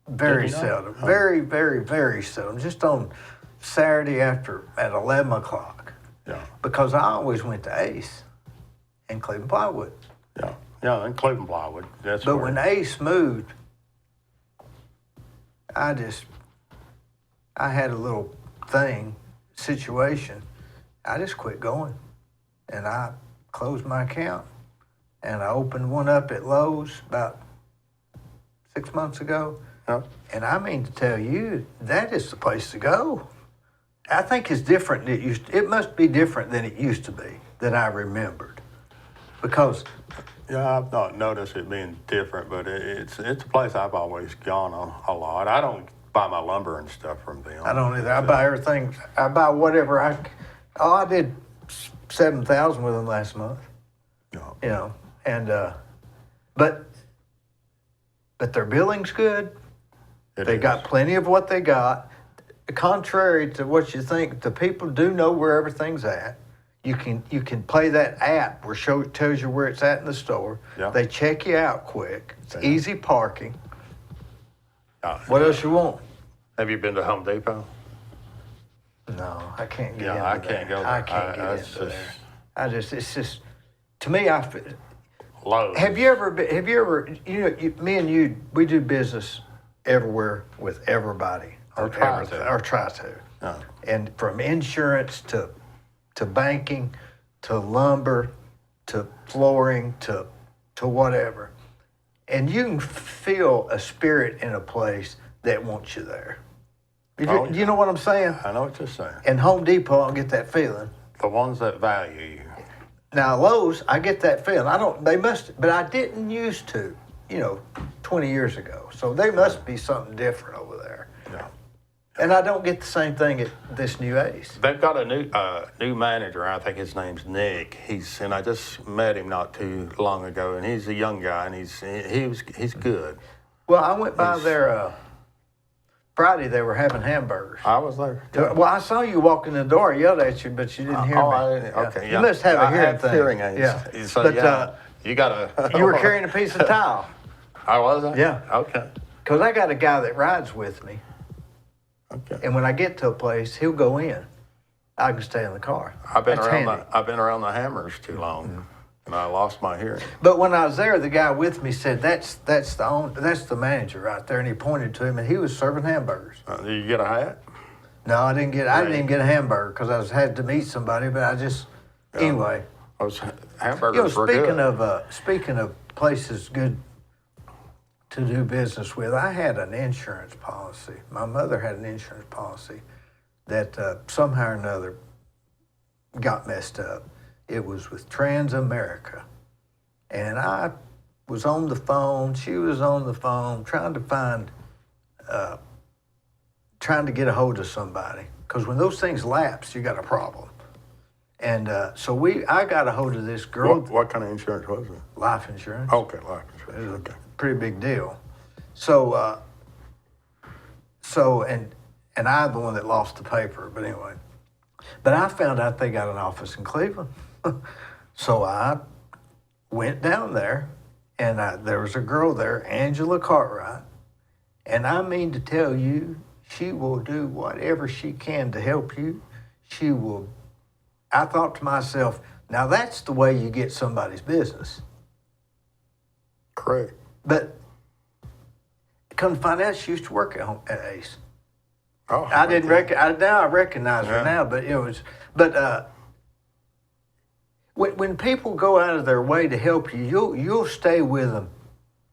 Very Did you not? seldom. Very, very, very seldom. Just on Saturday at 11 o'clock. Yeah. Because I always went to Ace and Cleveland Plywood. Yeah. Yeah, and Cleveland plywood. That's But where- when Ace moved, I had a little situation. I just quit going. And I closed my account, and I opened one up at Lowe's about 6 months ago. Yeah. And I mean to tell you, that is the place to go. I think it's different than it used to. It must be different than it used to be, that I remembered. Because Yeah, I've not noticed it being different, but it's a place I've always gone a lot. I don't buy my lumber and stuff from them. I don't either. I buy everything. I buy whatever I did 7,000 with them last month. No. You know, and but their billing's good. They got plenty of what they got. Contrary to what you think, the people do know where everything's at. You can play that app where it tells you where it's at in the store. Yeah. They check you out quick. It's Yeah. easy parking. What else you want? Have you been to Home Depot? No, I can't get Yeah, into I there. can't go there. I can't get It's into there. It's just, to me, Lowe's. have you ever, me and you, we do business everywhere with everybody. Or try to. Or try to. No. And from insurance to banking, to lumber, to flooring, to whatever. And you can feel a spirit in a place that wants you there. You know what I'm saying? I know what you're saying. And Home Depot, I'll get that feeling. The ones that value you. Now Lowe's, I get that feeling. But I didn't used to, 20 years ago. So they must be something different over there. Yeah. And I don't get the same thing at this new Ace. They've got a new manager. I think his name's Nick. And I just met him not too long ago, and he's a young guy, and he's good. Well, I went by there Friday. They were having hamburgers. I was there. Well, I saw you walk in the door. I yelled at you, but you didn't hear me. I didn't. Okay, yeah. You must have a I hearing have thing. hearing aids. Yeah. So, But you got a. you were carrying a piece of tile. I was. Yeah. Okay. Because I got a guy that rides with me. Okay. And when I get to a place, he'll go in. I can stay in the car. I've been That's around handy. I've been around the hammers too long, and I lost my hearing. But when I was there, the guy with me said, that's the manager right there, and he pointed to him, and he was serving hamburgers. Did you get a hat? No, I didn't get a hamburger because I had to meet somebody. But I just anyway. Those hamburgers were good. Speaking of places good to do business with, I had an insurance policy. My mother had an insurance policy that somehow or another got messed up. It was with Transamerica. And I was on the phone, she was on the phone, trying to get a hold of somebody. Because when those things lapse, you got a problem. And I got a hold of this girl. What kind of insurance was it? Life insurance. Okay, life It insurance. was Okay. a pretty big deal. So and I'm the one that lost the paper, but anyway. But I found out they got an office in Cleveland. So I went down there, and there was a girl there, Angela Cartwright, and I mean to tell you, she will do whatever she can to help you. She will. I thought to myself, now that's the way you get somebody's business. Correct. But come to find out, she used to work at Ace. Oh, I didn't now I recognize her Yeah. now, but it was. But when people go out of their way to help you, you'll stay with them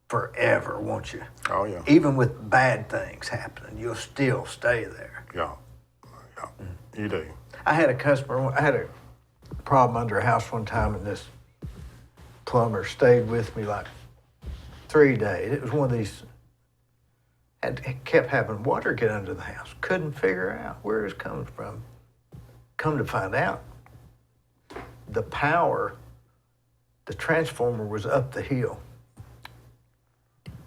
forever, won't you? Oh yeah. Even with bad things happening, you'll still stay there. Yeah. You do. I had a problem under a house one time, and this plumber stayed with me like 3 days. It was one of these. It kept having water get under the house. Couldn't figure out where it's coming from. Come to find out, the transformer was up the hill,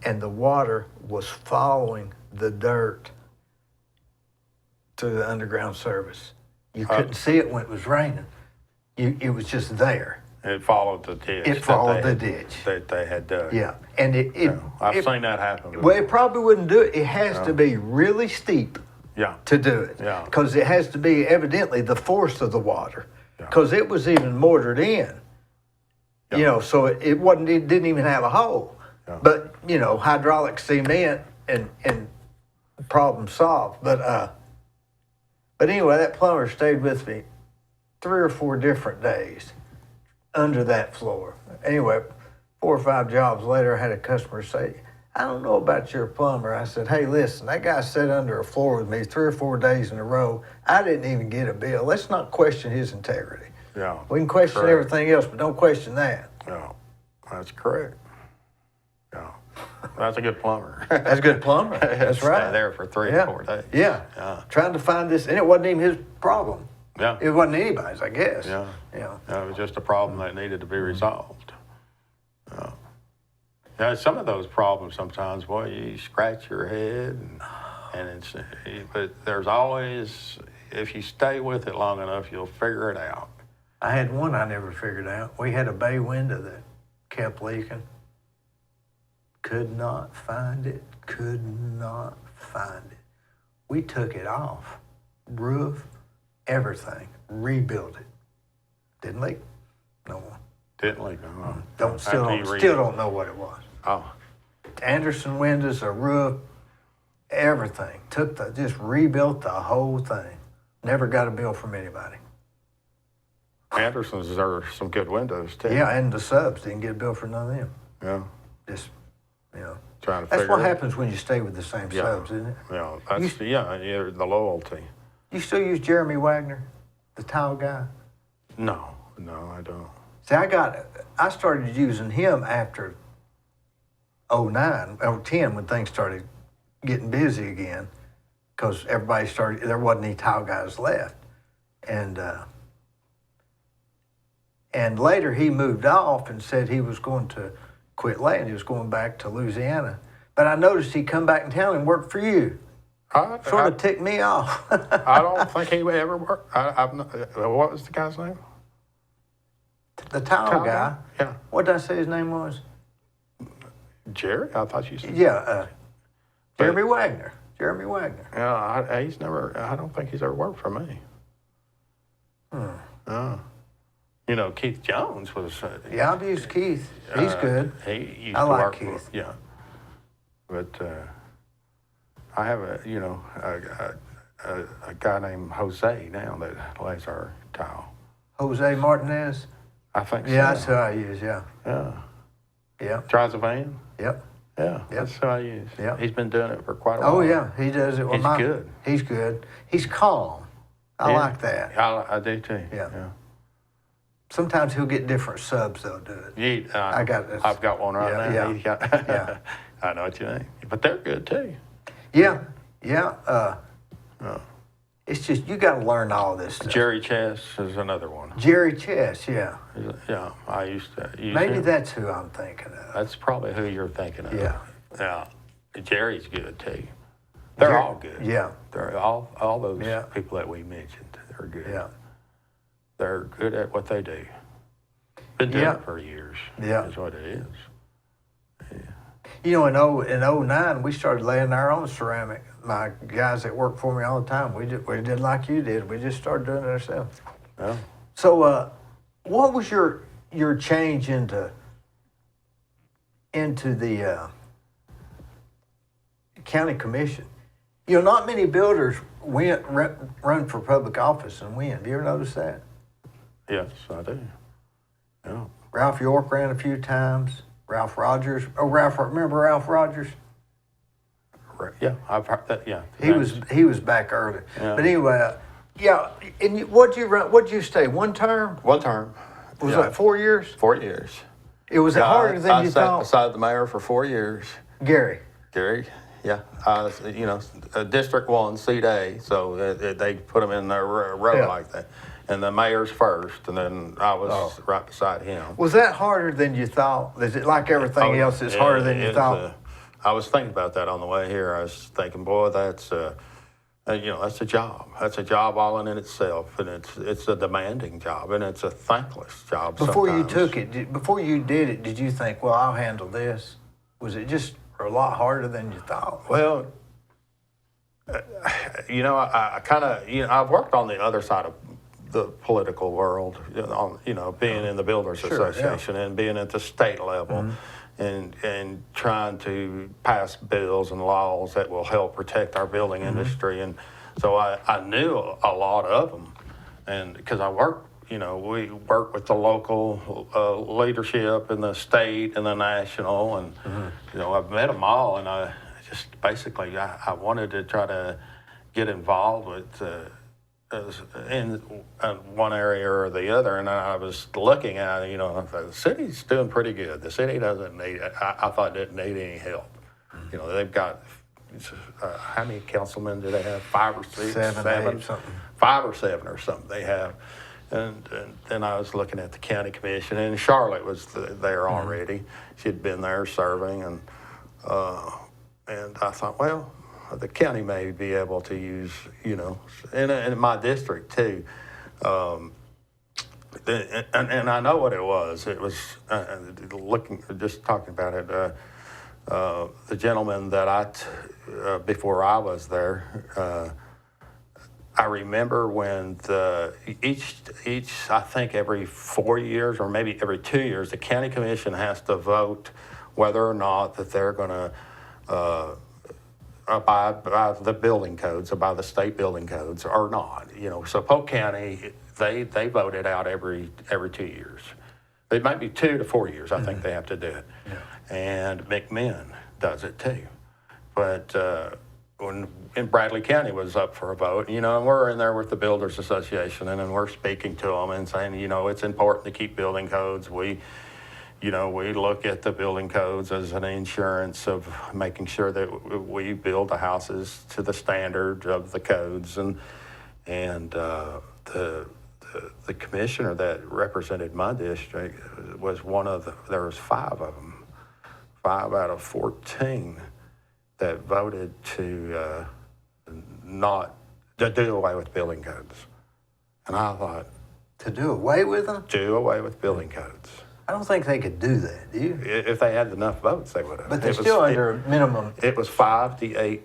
and the water was following the dirt through the underground service. You couldn't see it when it was raining. It was just there. It followed the ditch. It followed the ditch. That they had dug. Yeah, and I've seen that happen before. Well, it probably wouldn't do it. It has to be really steep Yeah. to do it. Yeah. Because it has to be evidently the force of the water. Yeah. Because it was even mortared in. Yeah. So it didn't even have a hole. Yeah. But, hydraulic cement and problem solved. But anyway, that plumber stayed with me 3 or 4 different days. under that floor. Anyway, 4 or 5 jobs later, I had a customer say, I don't know about your plumber. I said, hey, listen, that guy sat under a floor with me 3 or 4 days in a row. I didn't even get a bill. Let's not question his integrity. Yeah. We can question correct. everything else, but don't question that. Yeah, that's correct. Yeah, that's a good plumber. That's a good plumber. That's Stay right. there for 3 Yeah. or 4 days. Yeah. Yeah. Trying to find this, and it wasn't even his problem. Yeah. It wasn't anybody's, I guess. Yeah. Yeah. It was just a problem that needed to be resolved. Yeah. Yeah, some of those problems sometimes, boy, you scratch your head, and it's, but there's always, if you stay with it long enough, you'll figure it out. I had one I never figured out. We had a bay window that kept leaking. Could not find it. Could not find it. We took it off. Roof, everything. Rebuilt it. Didn't leak. No more. Didn't leak. No. Still don't know what it was. Oh. Anderson windows, a roof, everything. Just rebuilt the whole thing. Never got a bill from anybody. Anderson's are some good windows too. Yeah, and the subs didn't get a bill for none of them. Yeah. Just, Trying to that's figure what it. happens when you stay with the same subs, isn't it? Yeah, that's the loyalty. You still use Jeremy Wagner, the tile guy? No, I don't. See, I started using him after 09 or 10 when things started getting busy again, because there wasn't any tile guys left. And later he moved off and said he was going to quit laying. He was going back to Louisiana. But I noticed he come back in town and worked for you. Sort of ticked me off. I don't think he would ever work. What was the guy's name? The tile guy. Yeah. What did I say his name was? Jerry? I thought you said. Yeah, Jeremy Wagner. Jeremy Wagner. Yeah, he's never. I don't think he's ever worked for me. Keith Jones was. Yeah, I've used Keith. He's good. He used I to like work Keith. Yeah. But I have a guy named Jose now that lays our tile. Jose Martinez. I think so. Yeah, that's who I use. Yeah. Yeah. Yeah. Drives a van. Yep. Yeah, that's who I use. Yeah. He's been doing it for quite a while. Oh yeah, he does it. He's good. He's good. He's calm. I like that. I do too. Yeah. Sometimes he'll get different subs that'll do it. I've got one right now. Yeah. I know what you mean. But they're good too. Yeah. It's just you got to learn all this stuff. Jerry Chess is another one. Jerry Chess, yeah. Yeah, I used to use Maybe him. that's who I'm thinking of. That's probably who you're thinking of. Yeah. Yeah. Jerry's good too. They're all good. Yeah. They're all those Yeah. people that we mentioned. They're good. Yeah. They're good at what they do. Been doing Yeah. it for years. Yeah. Is what it is. In 09, we started laying our own ceramic. My guys that work for me all the time, we did like you did. We just started doing it ourselves. Yeah. So, what was your change into the county commission? Not many builders run for public office and win. Have you ever noticed that? Yes, I do. Yeah. Ralph York ran a few times. Ralph Rogers. Remember Ralph Rogers? Yeah, I've heard that. Yeah. He was back early. Yeah. But anyway, yeah. And what'd you run? What'd you stay? One term? One term. Was that 4 years? 4 years. It was harder than you I sat thought. beside the mayor for 4 years. Gary. Yeah. I was, District 1, Seat A, so they put them in their row like that. And the mayor's first, and then I was right beside him. Was that harder than you thought? Is it like everything else? It's harder than you thought. I was thinking about that on the way here. I was thinking, boy, that's that's a job. That's a job all in itself, and it's a demanding job, and it's a thankless job. Before sometimes. you took it, before you did it, did you think, well, I'll handle this? Was it just a lot harder than you thought? Well, I kind of, I've worked on the other side of the political world, being in the Builders Association and being at the state level, and trying to pass bills and laws that will help protect our building industry. And so I knew a lot of them, and because I worked, we work with the local leadership in the state and the national, and I've met them all, and I just basically I wanted to try to get involved with in one area or the other, and I was looking at it, the city's doing pretty good. The city doesn't need, I thought didn't need any help. They've got, how many councilmen do they have? 5 or 6? Seven, 8, something. 5 or 7 or something they have. And then I was looking at the county commission, and Charlotte was there already. She'd been there serving, and I thought, well, the county may be able to use, in my district too. And I know what it was. It was just talking about it. The gentleman that before I was there, I remember when each I think every 4 years or maybe every 2 years, the county commission has to vote whether or not that they're going to abide by the building codes, or by the state building codes, or not. So Polk County, they vote it out every 2 years. It might be 2 to 4 years. I think they have to do it. Yeah. And McMinn does it too. But when Bradley County was up for a vote, and we're in there with the Builders Association, and then we're speaking to them and saying, it's important to keep building codes. We look at the building codes as an insurance of making sure that we build the houses to the standard of the codes, and the commissioner that represented my district was there was 5 of them, 5 out of 14 that voted to do away with building codes. And I thought, to do away with them? Do away with building codes. I don't think they could do that, do you? If they had enough votes, they would have. But they're still under a minimum. It was 5 to 8,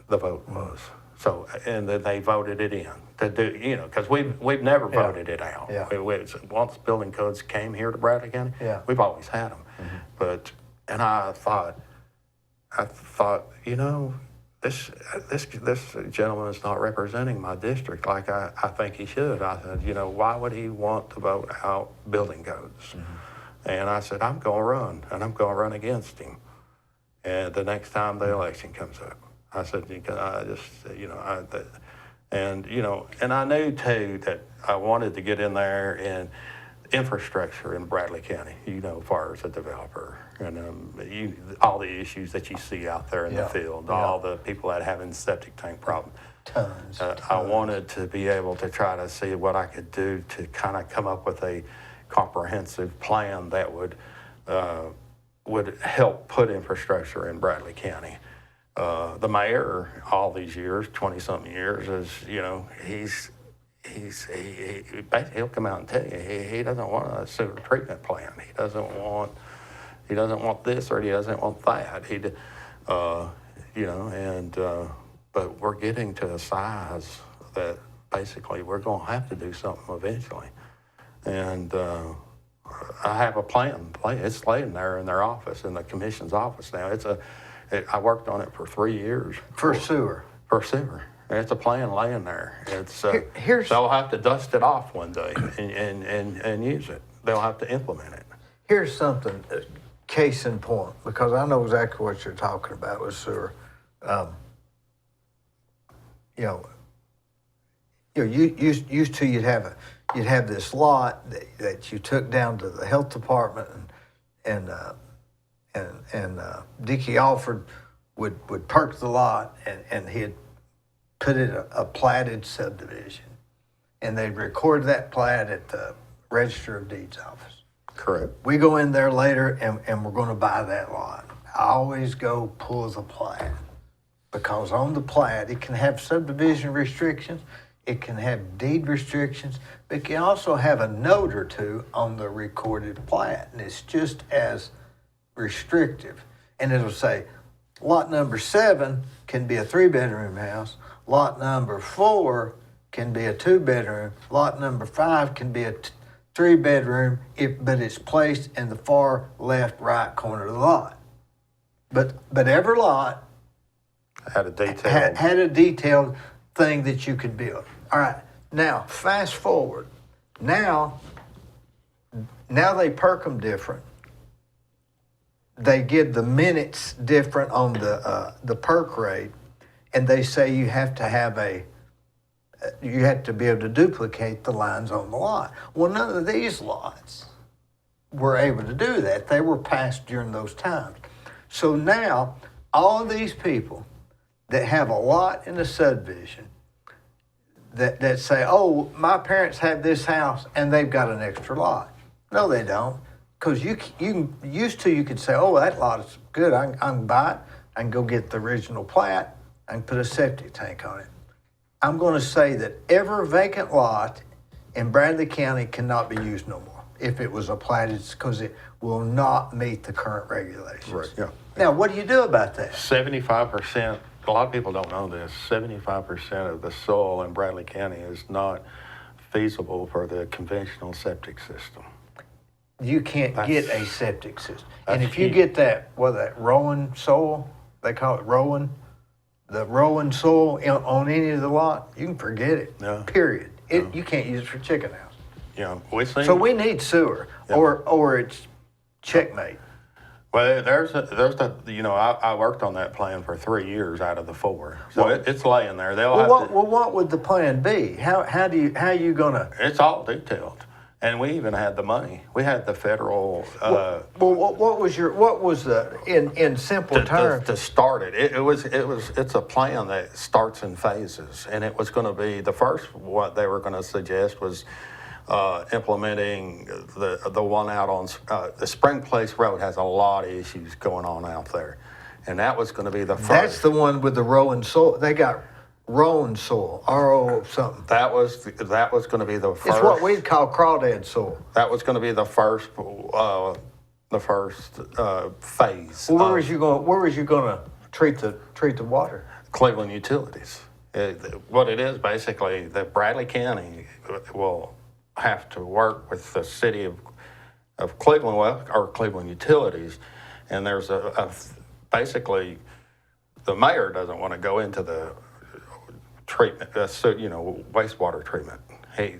the vote was. So, and then they voted it in to do, because we've never voted it out. Yeah. Once building codes came here to Bradley County, we've always had them. But, and I thought, this gentleman is not representing my district like I think he should. I said, why would he want to vote out building codes? And I said, I'm going to run, and I'm going to run against him. And the next time the election comes up, I said, and I knew too that I wanted to get in there and infrastructure in Bradley County, as far as a developer, and all the issues that you see out there in the field, all the people that having septic tank problems. Tons. I wanted to be able to try to see what I could do to kind of come up with a comprehensive plan that would help put infrastructure in Bradley County. The mayor, all these years, 20-something years, is he'll come out and tell you he doesn't want a sewer treatment plant. He doesn't want this, or he doesn't want that. But we're getting to a size that basically we're going to have to do something eventually. And I have a plan. It's laying there in their office, in the commission's office now. I worked on it for 3 years. For sewer. For sewer. It's a plan laying there. They'll have to dust it off one day and use it. They'll have to implement it. Here's something, case in point, because I know exactly what you're talking about with sewer. Used to you'd have this lot that you took down to the health department, and Dickie Alford would perk the lot, and he'd put it a platted subdivision, and they'd record that plat at the Register of Deeds office. Correct. We go in there later, and we're going to buy that lot. I always go pull the plat, because on the plat it can have subdivision restrictions, it can have deed restrictions, but it can also have a note or two on the recorded plat, and it's just as restrictive. And it'll say, lot number 7 can be a 3-bedroom house, lot number 4 can be a 2-bedroom, lot number 5 can be a 3-bedroom, but it's placed in the far left, right corner of the lot. But every lot had a detailed thing that you could build. All right, now fast forward Now they perk them different. They give the minutes different on the perk rate, and they say you have to be able to duplicate the lines on the lot. Well, none of these lots were able to do that. They were passed during those times. So now all of these people that have a lot in the subdivision that say, oh, my parents have this house and they've got an extra lot. No, they don't. Because you could say, oh, that lot is good. I can buy it. I can go get the original plat. I can put a septic tank on it. I'm going to say that every vacant lot in Bradley County cannot be used no more. If it was a plat, it's because it will not meet the current regulations. Right, yeah. Now, what do you do about that? 75%, a lot of people don't know this, 75% of the soil in Bradley County is not feasible for the conventional septic system. You can't get a septic system. And that's if you huge. get that Rowan soil, they call it Rowan, the Rowan soil on any of the lot, you can forget it, Yeah. period. You can't use it for chicken house. Yeah, we see. So we need sewer, Yeah. or it's checkmate. Well, I worked on that plan for 3 years out of the 4. So it's laying there. What would the plan be? How you gonna? It's all detailed. And we even had the money. We had the federal. What was the in simple terms? To start it. It's a plan that starts in phases, and it was going to be the first. What they were going to suggest was implementing the one out on the Spring Place Road has a lot of issues going on out there, and that was going to be the first. That's the one with the Rowan soil. They got Rowan soil, RO something. That was going to be the first. It's what we'd call crawdad soil. That was going to be the first phase. Well, where was you going to treat the water? Cleveland Utilities. What it is basically that Bradley County will have to work with the city of Cleveland, or Cleveland Utilities, and there's basically the mayor doesn't want to go into the treatment, wastewater treatment.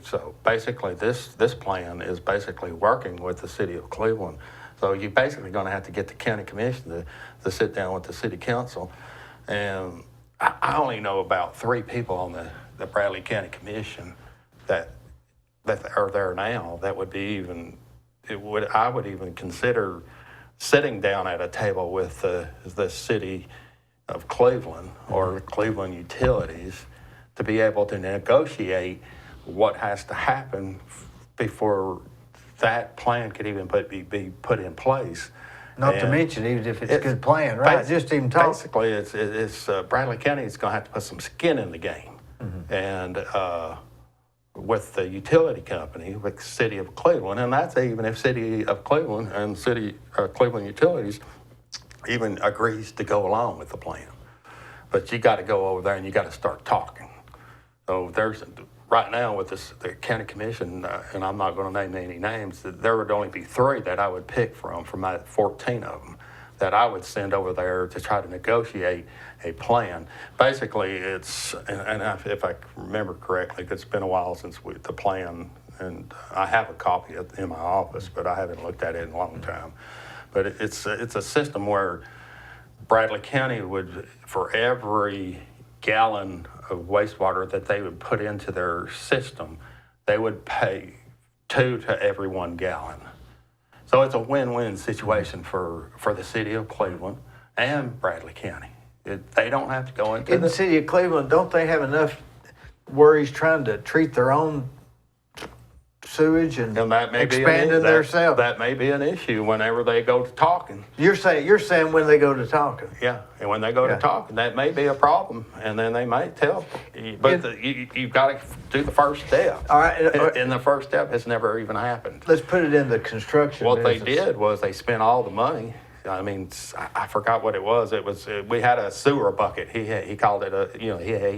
So basically this plan is basically working with the city of Cleveland. So you're basically going to have to get the county commission to sit down with the city council. And I only know about 3 people on the Bradley County Commission that are there now that would be I would even consider sitting down at a table with the city of Cleveland or Cleveland Utilities to be able to negotiate what has to happen before that plan could even be put in place. Not to mention, even if it's a good plan, right? Just even talk. Basically, it's Bradley County is going to have to put some skin in the game, and with the utility company, with the city of Cleveland, and that's even if city of Cleveland and Cleveland Utilities even agrees to go along with the plan. But you got to go over there and you got to start talking. So there's right now with the county commission, and I'm not going to name any names, there would only be 3 that I would pick from my 14 of them that I would send over there to try to negotiate a plan. Basically, it's, and if I remember correctly, 'cause it's been a while since the plan, and I have a copy in my office, but I haven't looked at it in a long time. But it's a system where Bradley County would, for every gallon of wastewater that they would put into their system, they would pay 2 to every 1 gallon. So it's a win-win situation for the city of Cleveland and Bradley County. They don't have to go into In the city of Cleveland, don't they have enough worries trying to treat their own sewage and that may expanding themselves? That may be an issue whenever they go to talking. You're saying when they go to talking. Yeah, and when they go to talking, that may be a problem, and then they may tell. But you've got to do the first step. All right. And the first step has never even happened. Let's put it in the construction What business. they did was they spent all the money. I mean, I forgot what it was. It was we had a sewer bucket. He called it he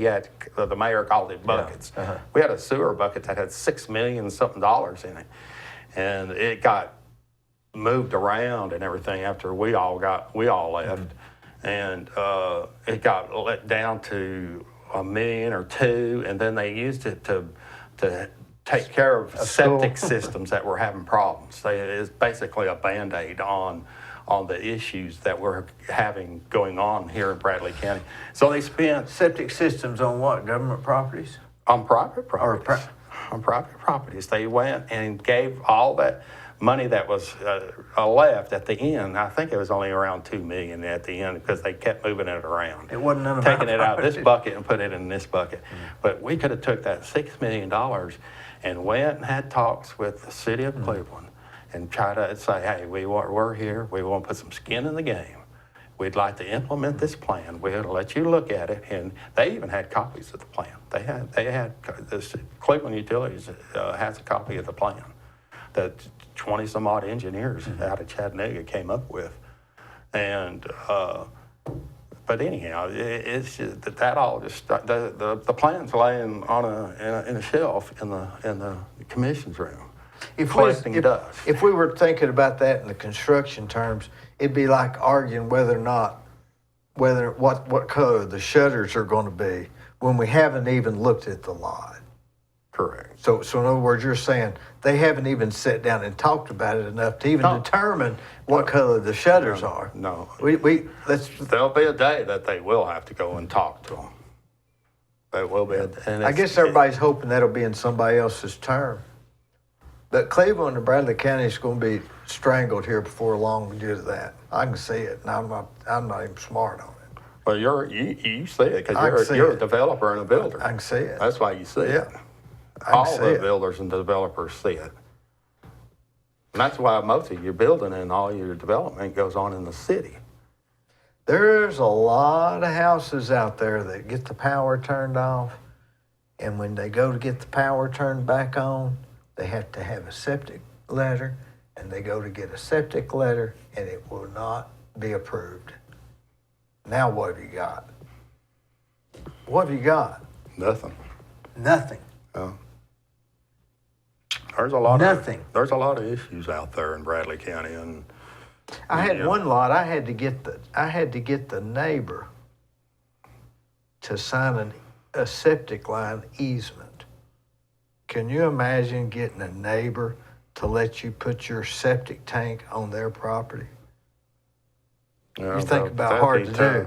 had the mayor called it buckets. Yeah. Uh-huh. We had a sewer bucket that had $6 million something in it, and it got moved around and everything after we all left, and it got let down to $1 million or $2 million, and then they used it to take care of school. septic systems that were having problems. It's basically a Band-Aid on the issues that we're having going on here in Bradley County. So they spent Septic systems on what? Government properties? on private properties. On private properties. They went and gave all that money that was left at the end. I think it was only around $2 million at the end because they kept moving it around. It wasn't none of taking our it out of this property. bucket and put it in this bucket. But we could have took that $6 million and went and had talks with the city of Cleveland and try to say, hey, we're here. We want to put some skin in the game. We'd like to implement this plan. We'll let you look at it. And they even had copies of the plan. They had this Cleveland Utilities has a copy of the plan that 20 some odd engineers out of Chattanooga came up with. And, but anyhow, it's just that all just, the plan's laying on in a shelf in the commission's room. Collecting dust. If we were thinking about that in the construction terms, it'd be like arguing whether what color the shutters are going to be when we haven't even looked at the lot. Correct. So in other words, you're saying they haven't even sat down and talked about it enough to even determine what color the shutters are. No. There'll be a day that they will have to go and talk to them. There will be. I guess everybody's hoping that'll be in somebody else's term. But Cleveland and Bradley County is going to be strangled here before long due to that. I can see it, and I'm not even smart on it. Well, you see it because you're a developer and a builder. I can see it. That's why you see it. All the builders and developers see it. And that's why most of your building and all your development goes on in the city. There's a lot of houses out there that get the power turned off, and when they go to get the power turned back on, they have to have a septic letter, and they go to get a septic letter, and it will not be approved. Now what have you got? What have you got? Nothing. Nothing. There's a lot Nothing. There's a lot of issues out there in Bradley County, and I had one lot. I had to get the neighbor to sign a septic line easement. Can you imagine getting a neighbor to let you put your septic tank on their property? You think about hard to do.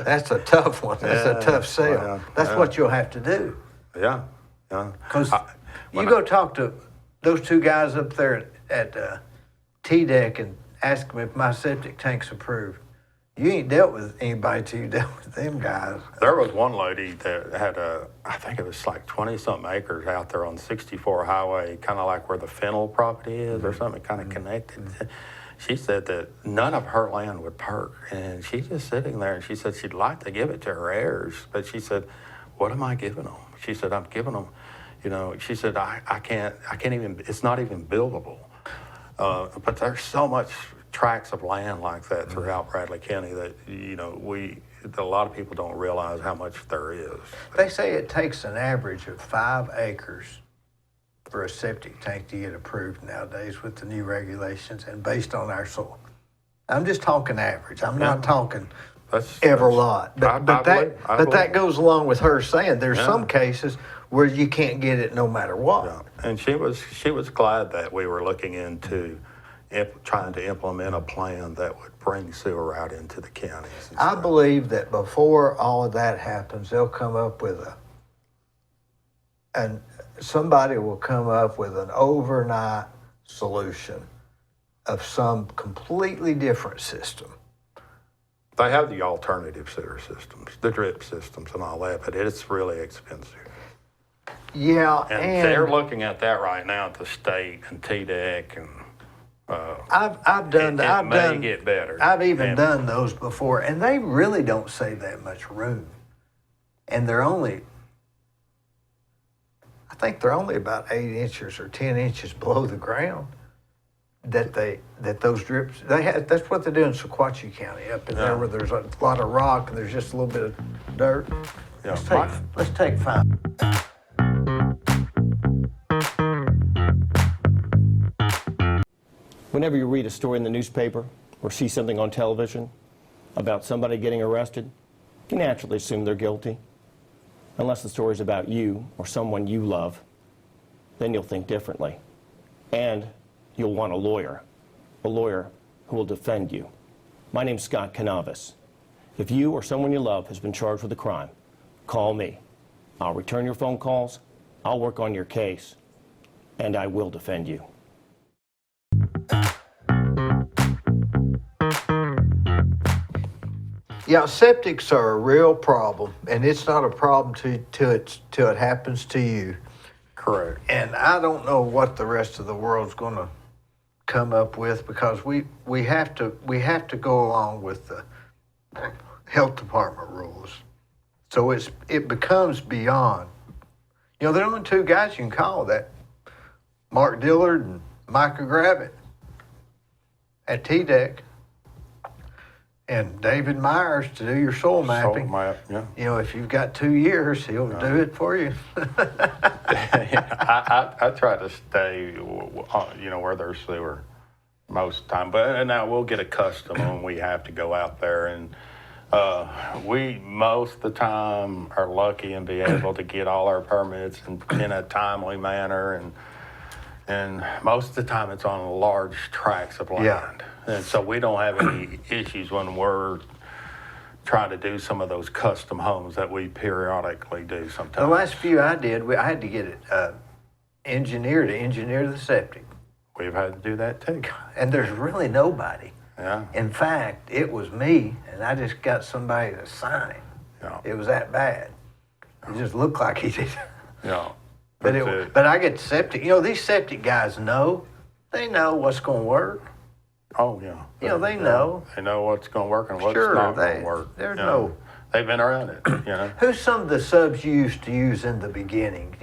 That's a tough one. That's a tough sell. That's what you'll have to do. Yeah. Because you go talk to those two guys up there at T-Deck and ask them if my septic tank's approved. You ain't dealt with anybody till you dealt with them guys. There was one lady that had I think it was like 20-something acres out there on 64 highway, kind of like where the Fennel property is or something, kind of connected. She said that none of her land would perk, and she's just sitting there, and she said she'd like to give it to her heirs, but she said, what am I giving them? She said, I'm giving them, she said, I can't even, it's not even buildable. But there's so much tracts of land like that throughout Bradley County that, a lot of people don't realize how much there is. They say it takes an average of 5 acres for a septic tank to get approved nowadays with the new regulations and based on our soil. I'm just talking average. I'm not talking every lot. But that goes along with her saying there's some cases where you can't get it no matter what. Yeah. And she was glad that we were looking into trying to implement a plan that would bring sewer out into the counties. I believe that before all of that happens, they'll come up with somebody will come up with an overnight solution of some completely different system. They have the alternative sewer systems, the drip systems and all that, but it's really expensive. Yeah, and they're looking at that right now at the state and T-Deck and I've done get better. I've even done those before, and they really don't save that much room. And I think they're only about 8 inches or 10 inches below the ground. That those drips that's what they do in Sequatchie County up in there where there's a lot of rock and there's just a little bit of dirt. Yeah, let's take 5. Whenever you read a story in the newspaper or see something on television about somebody getting arrested, you naturally assume they're guilty, unless the story's about you or someone you love. then you'll think differently. And you'll want a lawyer who will defend you. My name's Scott Canavis. If you or someone you love has been charged with a crime, call me. I'll return your phone calls, I'll work on your case, and I will defend you. Yeah, septics are a real problem, and it's not a problem till it happens to you. Correct. And I don't know what the rest of the world's going to come up with, because we have to go along with the health department rules. So it becomes beyond. You know, there are only two guys you can call, that Mark Dillard and Micah Gravitt at TDEC, and David Myers to do your soil mapping. Yeah. You know, if you've got 2 years, he'll do it for you. I try to stay, where there's sewer most of the time. But now we'll get accustomed when we have to go out there. And we, most of the time, are lucky and be able to get all our permits in a timely manner. And most of the time, it's on large tracts of land. Yeah. And so we don't have any issues when we're trying to do some of those custom homes that we periodically do sometimes. The last few I did, I had to get it engineer to engineer the septic. We've had to do that too. And there's really nobody. Yeah. In fact, it was me, and I just got somebody to sign it. Yeah. It was that bad. It just looked like he did. Yeah. But I get septic. You know, these septic guys they know what's going to work. Oh, yeah. You know, they know. They know what's going to work and what's Sure, not going to work. there's you know. no. They've been around it, you know. Who's some of the subs you used to use in the beginning?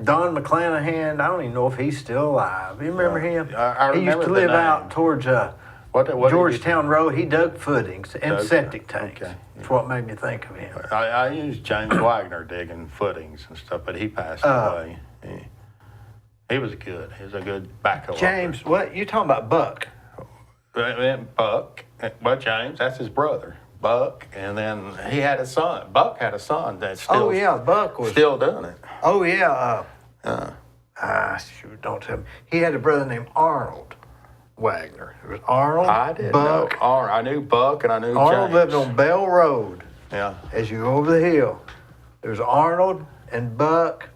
Don McClanahan, I don't even know if he's still alive. You remember him? I he used remember to the live name. out towards What did he Georgetown Road. He dug footings and Dug- septic tanks. okay. That's what made me think of him. I used James Wagner digging footings and stuff, but he passed away. He was good. He was a good backhoe. James, what? You talking about Buck? Buck. Well, James, that's his brother. Buck, and then he had a son. Buck had a son that's still. Oh yeah, Buck was still doing it. Oh yeah. Shoot, don't tell me. He had a brother named Arnold Wagner. It was Arnold. I didn't Buck. know. I knew Buck and I knew Arnold James. lived on Bell Road. Yeah. As you go over the hill, there's Arnold and Buck.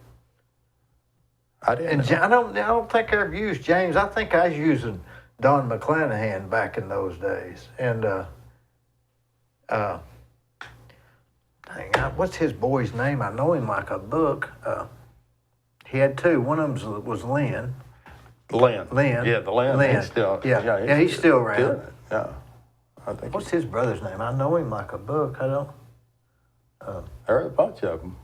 I didn't. And I don't think I ever used James. I think I was using Don McClanahan back in those days. And what's his boy's name? I know him like a book. He had two. One of them was Lynn. Lynn. Yeah, the Lynn. Lynn. He's still. Yeah, he's still around. doing it. Yeah. I think. What's his brother's name? I know him like a book. I don't. There are a bunch of them.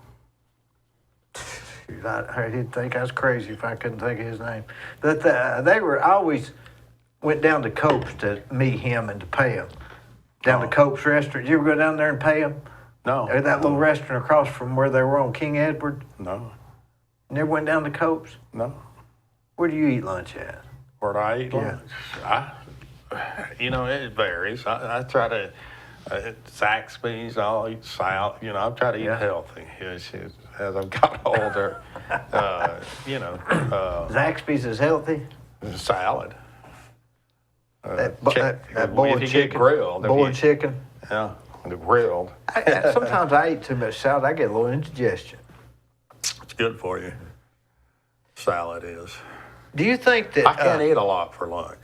He'd think I was crazy if I couldn't think of his name. But I always went down to Cope's to meet him and to pay him. Down to Cope's restaurant. Did you ever go down there and pay him? No. That little restaurant across from where they were on King Edward. No. Never went down to Cope's? No. Where do you eat lunch at? Where do I eat lunch? It varies. I try to, Zaxby's, I'll eat salad. I try to eat healthy as I've got older. Zaxby's is healthy? Salad. That If boiled you chicken? get grilled. Boiled chicken? Yeah, the grilled. Sometimes I eat too much salad. I get a little indigestion. It's good for you. Salad is. Do you think that... I can't eat a lot for lunch.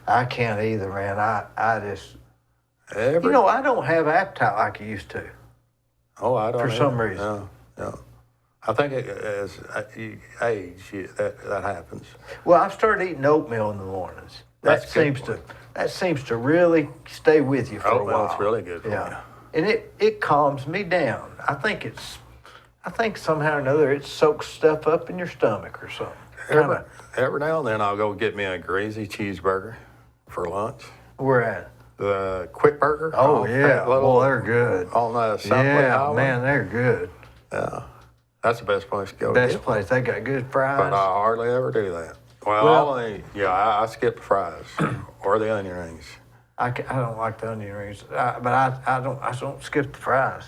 I can't either, man. I just... I don't have appetite like I used to. Oh, I don't. For some reason. Yeah. I think as you age, that happens. Well, I've started eating oatmeal in the mornings. That seems to really stay with you for a while. Oatmeal's really good for you. And it calms me down. I think somehow or another it soaks stuff up in your stomach or something. Every now and then I'll go get me a greasy cheeseburger for lunch. Where at? The Quick Burger. Oh yeah, well they're good. On the Southway Highway. Man, they're good. Yeah, that's the best place to go. Best place. They got good fries. But I hardly ever do that. Well, I skip the fries or the onion rings. I don't like the onion rings, but I don't skip the fries.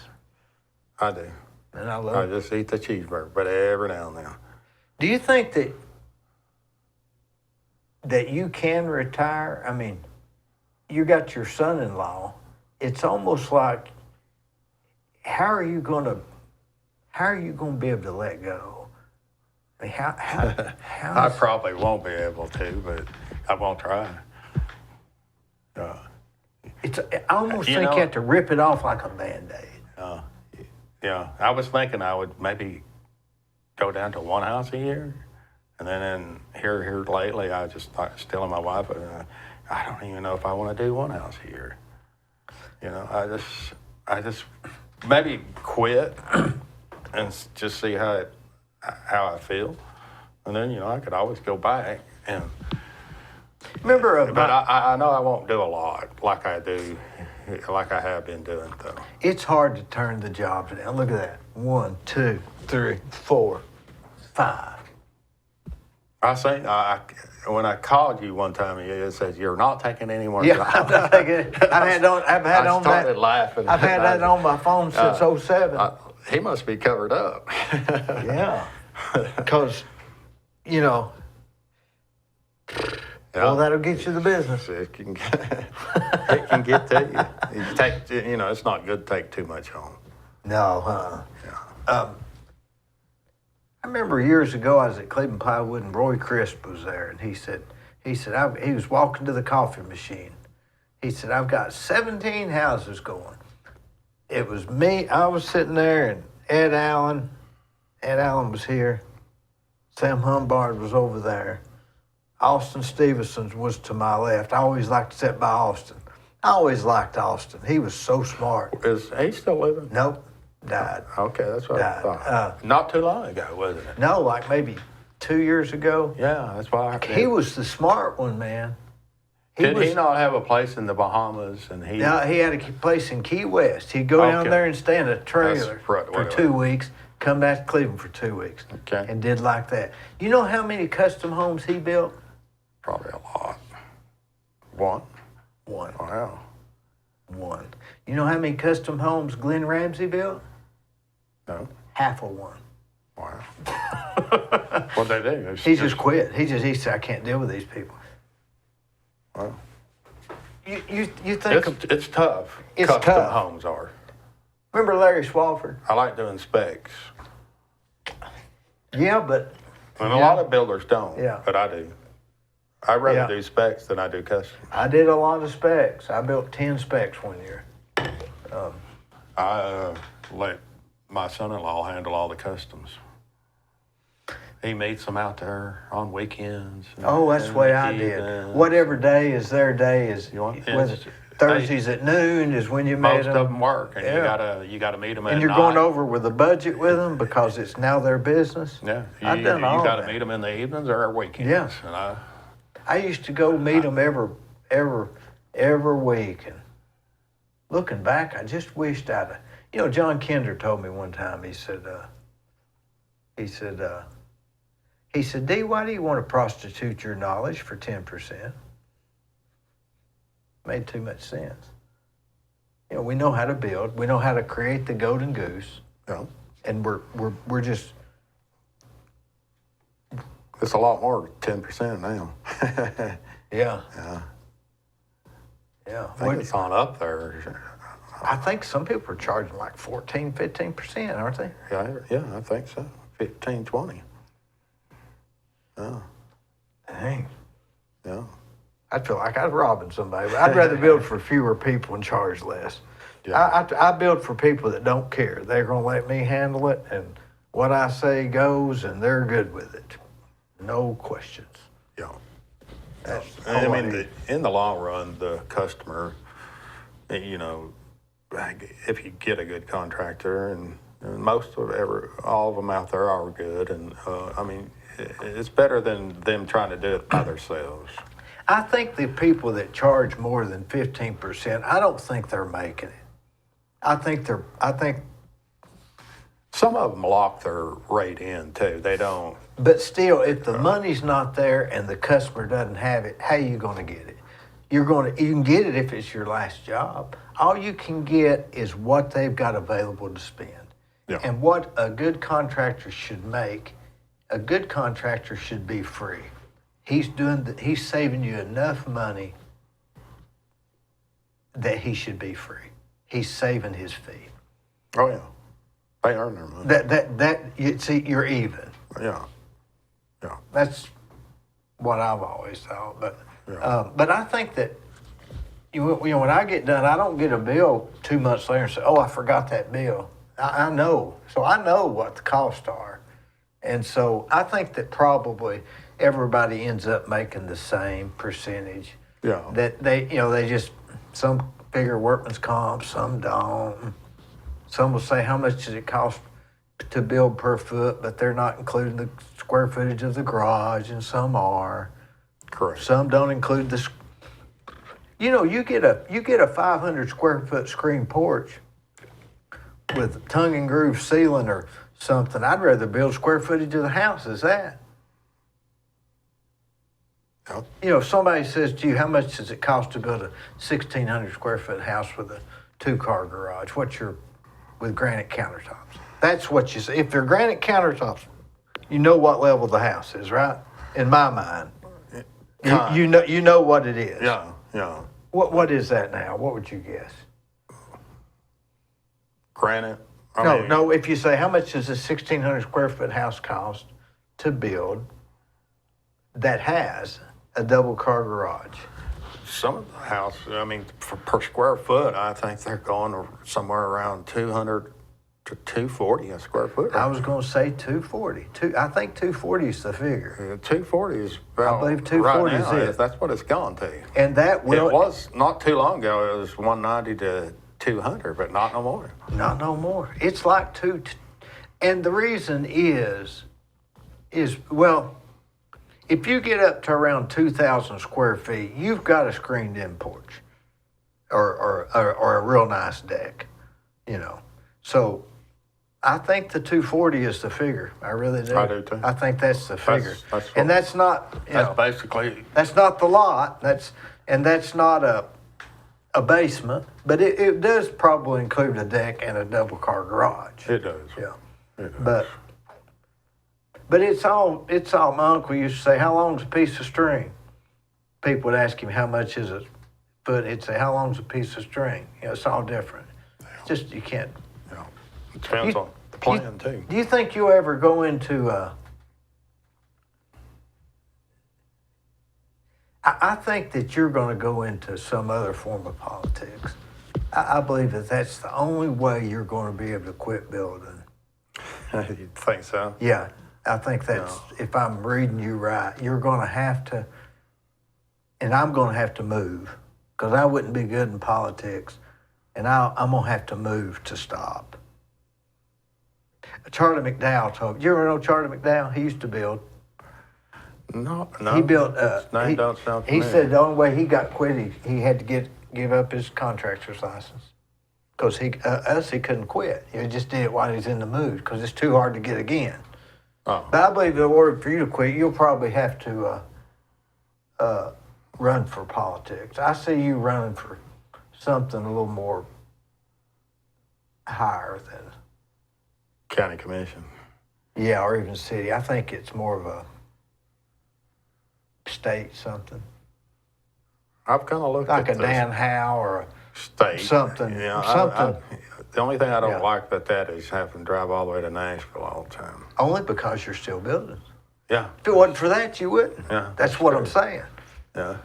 I do. And I I love it. just eat the cheeseburger, but every now and then. Do you think that you can retire? I mean, you got your son-in-law. It's almost like, how are you going to be able to let go? I mean, how I probably won't be able to, but I won't try. I almost You think know- you have to rip it off like a Band-Aid. Yeah, I was thinking I would maybe go down to one house a year, and then here lately, I just thought, telling my wife, I don't even know if I want to do one house a year. You know, I just maybe quit and just see how I feel, and then I could always go back and. Remember, But I know I won't do a lot like I have been doing though. it's hard to turn the jobs down. Look at that. 1, 2, 3, 4, 5. I say when I called you one time, it says you're not taking any more Yeah, jobs. I'm not thinking, I started laughing. I've had that on my phone since '07. He must be covered up. Yeah, because Yeah. well, that'll get you the business. It can get to you. You take, it's not good to take too much home. No, huh? Yeah. I remember years ago I was at Cleveland Plywood and Roy Crisp was there, and he said he was walking to the coffee machine. He said, "I've got 17 houses going." It was me. I was sitting there, and Ed Allen was here. Sam Humbard was over there. Austin Stevenson was to my left. I always liked to sit by Austin. I always liked Austin. He was so smart. Is he still living? Nope, died. Okay, that's what I Died. thought. Not too long ago, wasn't it? No, like maybe 2 years ago. Yeah, that's why. He was the smart one, man. Did he not have a place in the Bahamas? And he had a place in Key West. He'd go down Okay. there and stay in a trailer That's right, for wait, 2 weeks, come back to Cleveland for 2 weeks, Okay. and did like that. You know how many custom homes he built? Probably a lot. One. One. Wow. One. You know how many custom homes Glenn Ramsey built? No. Half of one. Wow. What'd they do? He just quit. He said, "I can't deal with these people." Wow. You think It's tough. It's Custom tough. homes are. remember Larry Swafford? I like doing specs. Yeah, but And a lot of builders don't. Yeah. But I do. I'd rather Yeah. do specs than I do custom. I did a lot of specs. I built 10 specs one year. I let my son-in-law handle all the customs. He meets them out there on weekends. Oh, that's the way I did. evenings. Whatever day is their day is. You want- Whether it's- Thursdays at noon is when you met Most them. of them work, and Yeah. you gotta meet them at And you're night. going over with a budget with them because it's now their business. Yeah, I've done all you got to that. meet them in the evenings or weekends. Yeah. And I used to go meet them every week. And looking back, I just wished John Kinder told me one time, he said, "Dee, why do you want to prostitute your knowledge for 10%? Made too much sense. We know how to build. We know how to create the golden goose. yeah, And we're just, it's a lot more than 10% now. yeah. Yeah. Yeah. I think it's on up there. I think some people are charging like 14, 15%, aren't they? Yeah, I think so. 15, 20. Yeah, Dang. yeah. I feel like I was robbing somebody. But I'd rather build for fewer people and charge less. Yeah. I build for people that don't care. They're going to let me handle it, and what I say goes, and they're good with it. No questions. Yeah. That's I all I mean, need. in the long run, the customer, if you get a good contractor, and all of them out there are good, and it's better than them trying to do it by themselves. I think the people that charge more than 15%, I don't think they're making it. I think Some of them lock their rate in too. They don't. but still, if the money's not there and the customer doesn't have it, how you going to get it? You can get it if it's your last job. All you can get is what they've got available to spend. Yeah. And what a good contractor should make, a good contractor should be free. He's saving you enough money that he should be free. He's saving his fee. Oh, yeah. They earn their money. You see, you're even. Yeah. Yeah. That's what I've always thought. But Yeah. but I think that you know when I get done, I don't get a bill 2 months later and say, "Oh, I forgot that bill." I know, so I know what the costs are, and so I think that probably everybody ends up making the same percentage. Yeah. That they just some figure workman's comp, some don't. Some will say how much does it cost to build per foot, but they're not including the square footage of the garage, and some are. Correct. Some don't include the. You get a 500 square foot screen porch with tongue and groove ceiling or something. I'd rather build square footage of the house as that. Yep. If somebody says to you, how much does it cost to build a 1,600 square foot house with a 2-car garage? With granite countertops? That's what you say. If they're granite countertops, you know what level the house is, right? In my mind, you know what it is. Yeah. Yeah. What is that now? What would you guess? Granite. No. If you say how much does a 1,600 square foot house cost to build that has a double car garage? Some of the house, per square foot, I think they're going somewhere around 200 to 240 a square foot. I was going to say 240. I think 240 is the figure. 240 is about, I believe 240 right now, is it. That's what it's gone to. And that will. It was not too long ago. It was 190 to 200, but not no more. Not no more. It's like and the reason is well, if you get up to around 2,000 square feet, you've got a screened-in porch or a real nice deck, So I think the 240 is the figure. I really do. I do too. I think that's the figure. And that's not. That's basically. That's not the lot. That's not a basement, but it does probably include a deck and a double car garage. It does. Yeah. It does. But it's all. My uncle used to say, "How long's a piece of string?" People would ask him, "How much is a foot?" He'd say, "How long's a piece of string?" It's all different. Yeah. Just you can't. Yeah. It depends on the plan too. Do you think you'll ever go into? I think that you're going to go into some other form of politics. I believe that that's the only way you're going to be able to quit building. You think so? Yeah. I think that's, if I'm reading you right, you're going to have to, and I'm going to have to move, because I wouldn't be good in politics, and I'm going to have to move to stop. Charlie McDowell told, you ever know Charlie McDowell? He used to build. No. He built, name don't sound he familiar. said the only way he got quit, he had to give up his contractor's license. Because he couldn't quit. He just did it while he was in the mood, because it's too hard to get again. Oh. But I believe in order for you to quit, you'll probably have to run for politics. I see you running for something a little more higher than, County Commission. yeah, or even city. I think it's more of a state something. I've kind of looked Like at a this Dan Howe or state. something. Yeah, Something. The only thing I don't Yeah. like about that is having to drive all the way to Nashville all the time. Only because you're still building. Yeah. If it wasn't for that, you wouldn't. Yeah, That's what I'm saying. Yeah.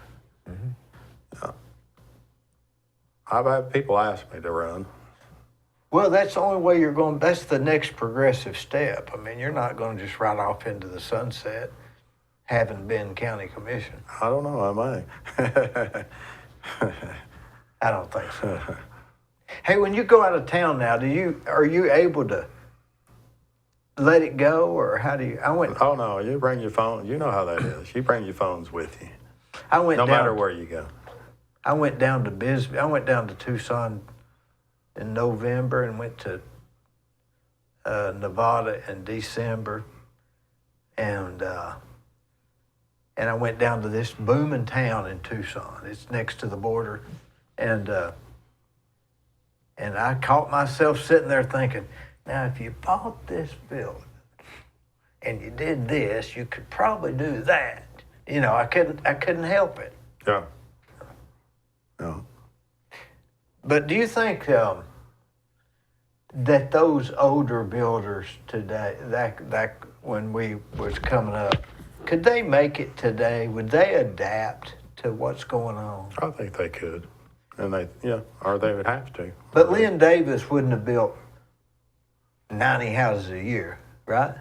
Yeah. I've had people ask me to run. Well, that's the only way you're going. That's the next progressive step. I mean, you're not going to just ride off into the sunset, having been county commission. I don't know, I may. I don't think so. Hey, when you go out of town now, are you able to let it go, or how do you? Oh no, you bring your phone. You know how that is. You bring your phones with you, I went no down, matter where you go. I went down to Bisbee. I went down to Tucson in November and went to Nevada in December, and I went down to this booming town in Tucson. It's next to the border, and I caught myself sitting there thinking, now if you bought this building and you did this, you could probably do that. You know, I couldn't help it. Yeah. Yeah. But do you think that those older builders today, that when we was coming up, could they make it today? Would they adapt to what's going on? I think they could. And or they would have to. But Lynn Davis wouldn't have built 90 houses a year, right?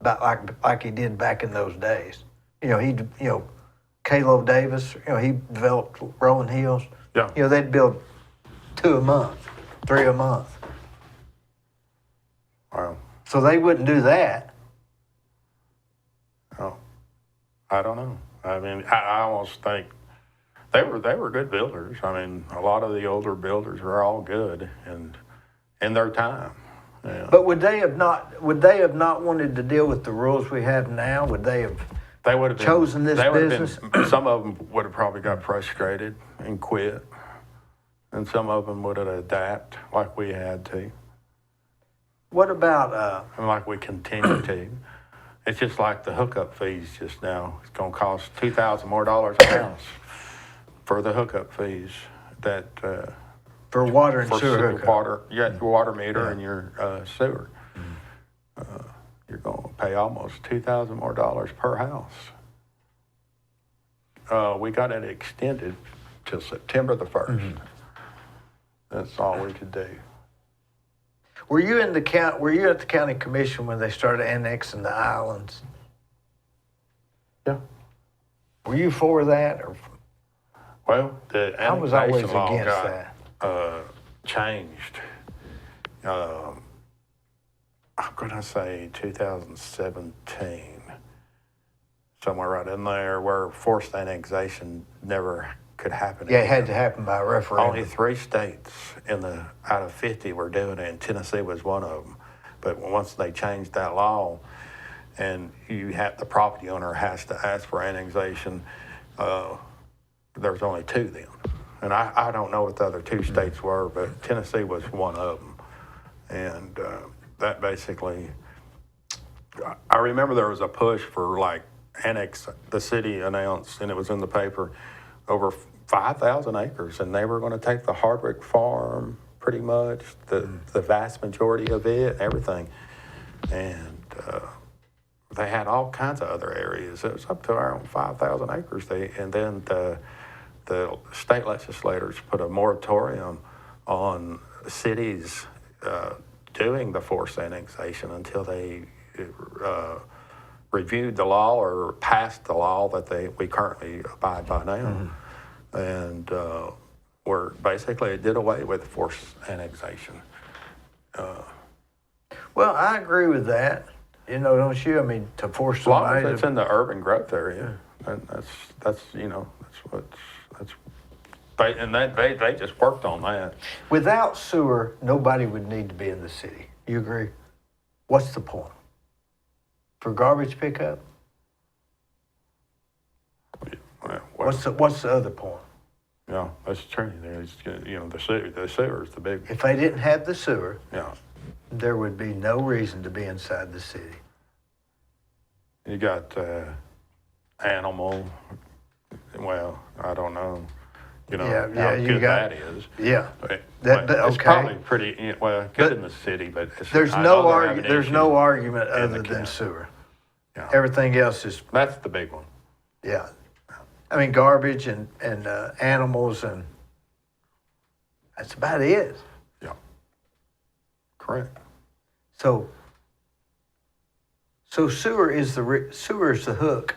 About like he did back in those days. Calo Davis, he developed Rolling Hills. Yeah. They'd build 2 a month, 3 a month. Wow. So they wouldn't do that. Oh, I don't know. I mean, I almost think they were good builders. I mean, a lot of the older builders were all good and in their time. Yeah. But would they have not wanted to deal with the rules we have now? Would they have chosen this business? Some of them would have probably got frustrated and quit, and some of them would have adapted like we had to. What about and like we continue to. It's just like the hookup fees just now. It's going to cost $2,000 more a house for the hookup fees that for water and sewer hookup? Water, your water meter and your sewer. You're going to pay almost $2,000 more per house. We got it extended till September the 1st. Mm-hmm. That's all we could do. Were you at the county commission when they started annexing the islands? Yeah. Were you for that, or? Well, the I was always annexation law against got changed. I'm going to say 2017, somewhere right in there, where forced annexation never could happen. Yeah, it had to happen by referendum. Only 3 states out of 50 were doing it, and Tennessee was one of them. But once they changed that law, and the property owner has to ask for annexation, there's only 2 then. And I don't know what the other 2 states were, but Tennessee was one of them. And that basically, I remember there was a push for annex. The city announced, and it was in the paper, over 5,000 acres, and they were going to take the Hardwick farm, pretty much, the vast majority of it, everything. And they had all kinds of other areas. It was up to around 5,000 acres. And then the state legislators put a moratorium on cities doing the forced annexation until they reviewed the law or passed the law that we currently abide by now. Mm-hmm. And it did away with forced annexation. Well, I agree with that. Don't you? I mean, to force somebody. As long as it's in the urban growth area, and they just worked on that. Without sewer, nobody would need to be in the city. You agree? What's the point? For garbage pickup? What's the other point? Yeah, that's true. The sewer is the big. If they didn't have the sewer, there would be no reason to be inside the city. You got animal. Well, I don't know. How good that is. Yeah. It's probably pretty good in the city, but there's no argument other than sewer. Yeah. Everything else is. That's the big one. Yeah. I mean, garbage and animals, and that's about it. Yeah. Correct. So sewer is the hook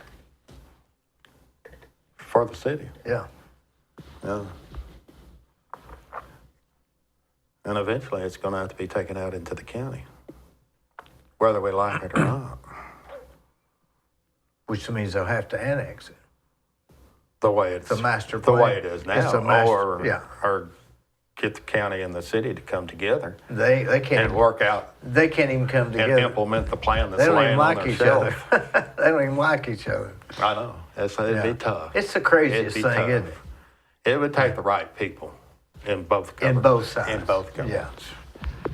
for the city. Yeah. Yeah. And eventually, it's going to have to be taken out into the county, whether we like it or not. Which means they'll have to annex it. The way it's the master plan. The way it is now, or get the county and the city to come together. They can't and work out. They can't even come together and implement the plan that's laying on their shelf. They don't even like each other. I know. It'd be tough. It's the craziest thing, isn't it? It would take the right people in both governments. In both sides. In both governments. Yeah.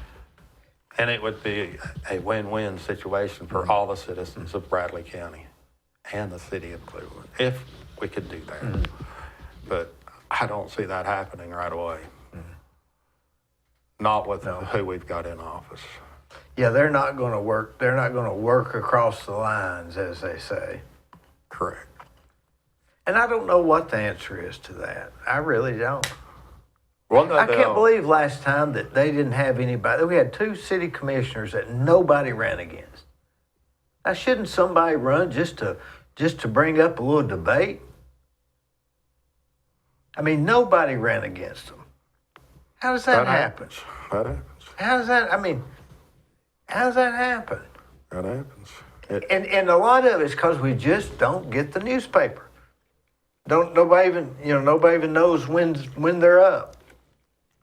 And it would be a win-win situation for all the citizens of Bradley County and the city of Cleveland, if we could do that. But I don't see that happening right away. Not with who we've got in office. Yeah, they're not going to work. They're not going to work across the lines, as they say. Correct. And I don't know what the answer is to that. I really don't. Well, no, I can't believe last time that they didn't have anybody. We had 2 city commissioners that nobody ran against. Now, shouldn't somebody run just to bring up a little debate? I mean, nobody ran against them. How does that happen? That happens. How does that? I mean, how does that happen? That happens. And a lot of it's because we just don't get the newspaper. Nobody even knows when they're up.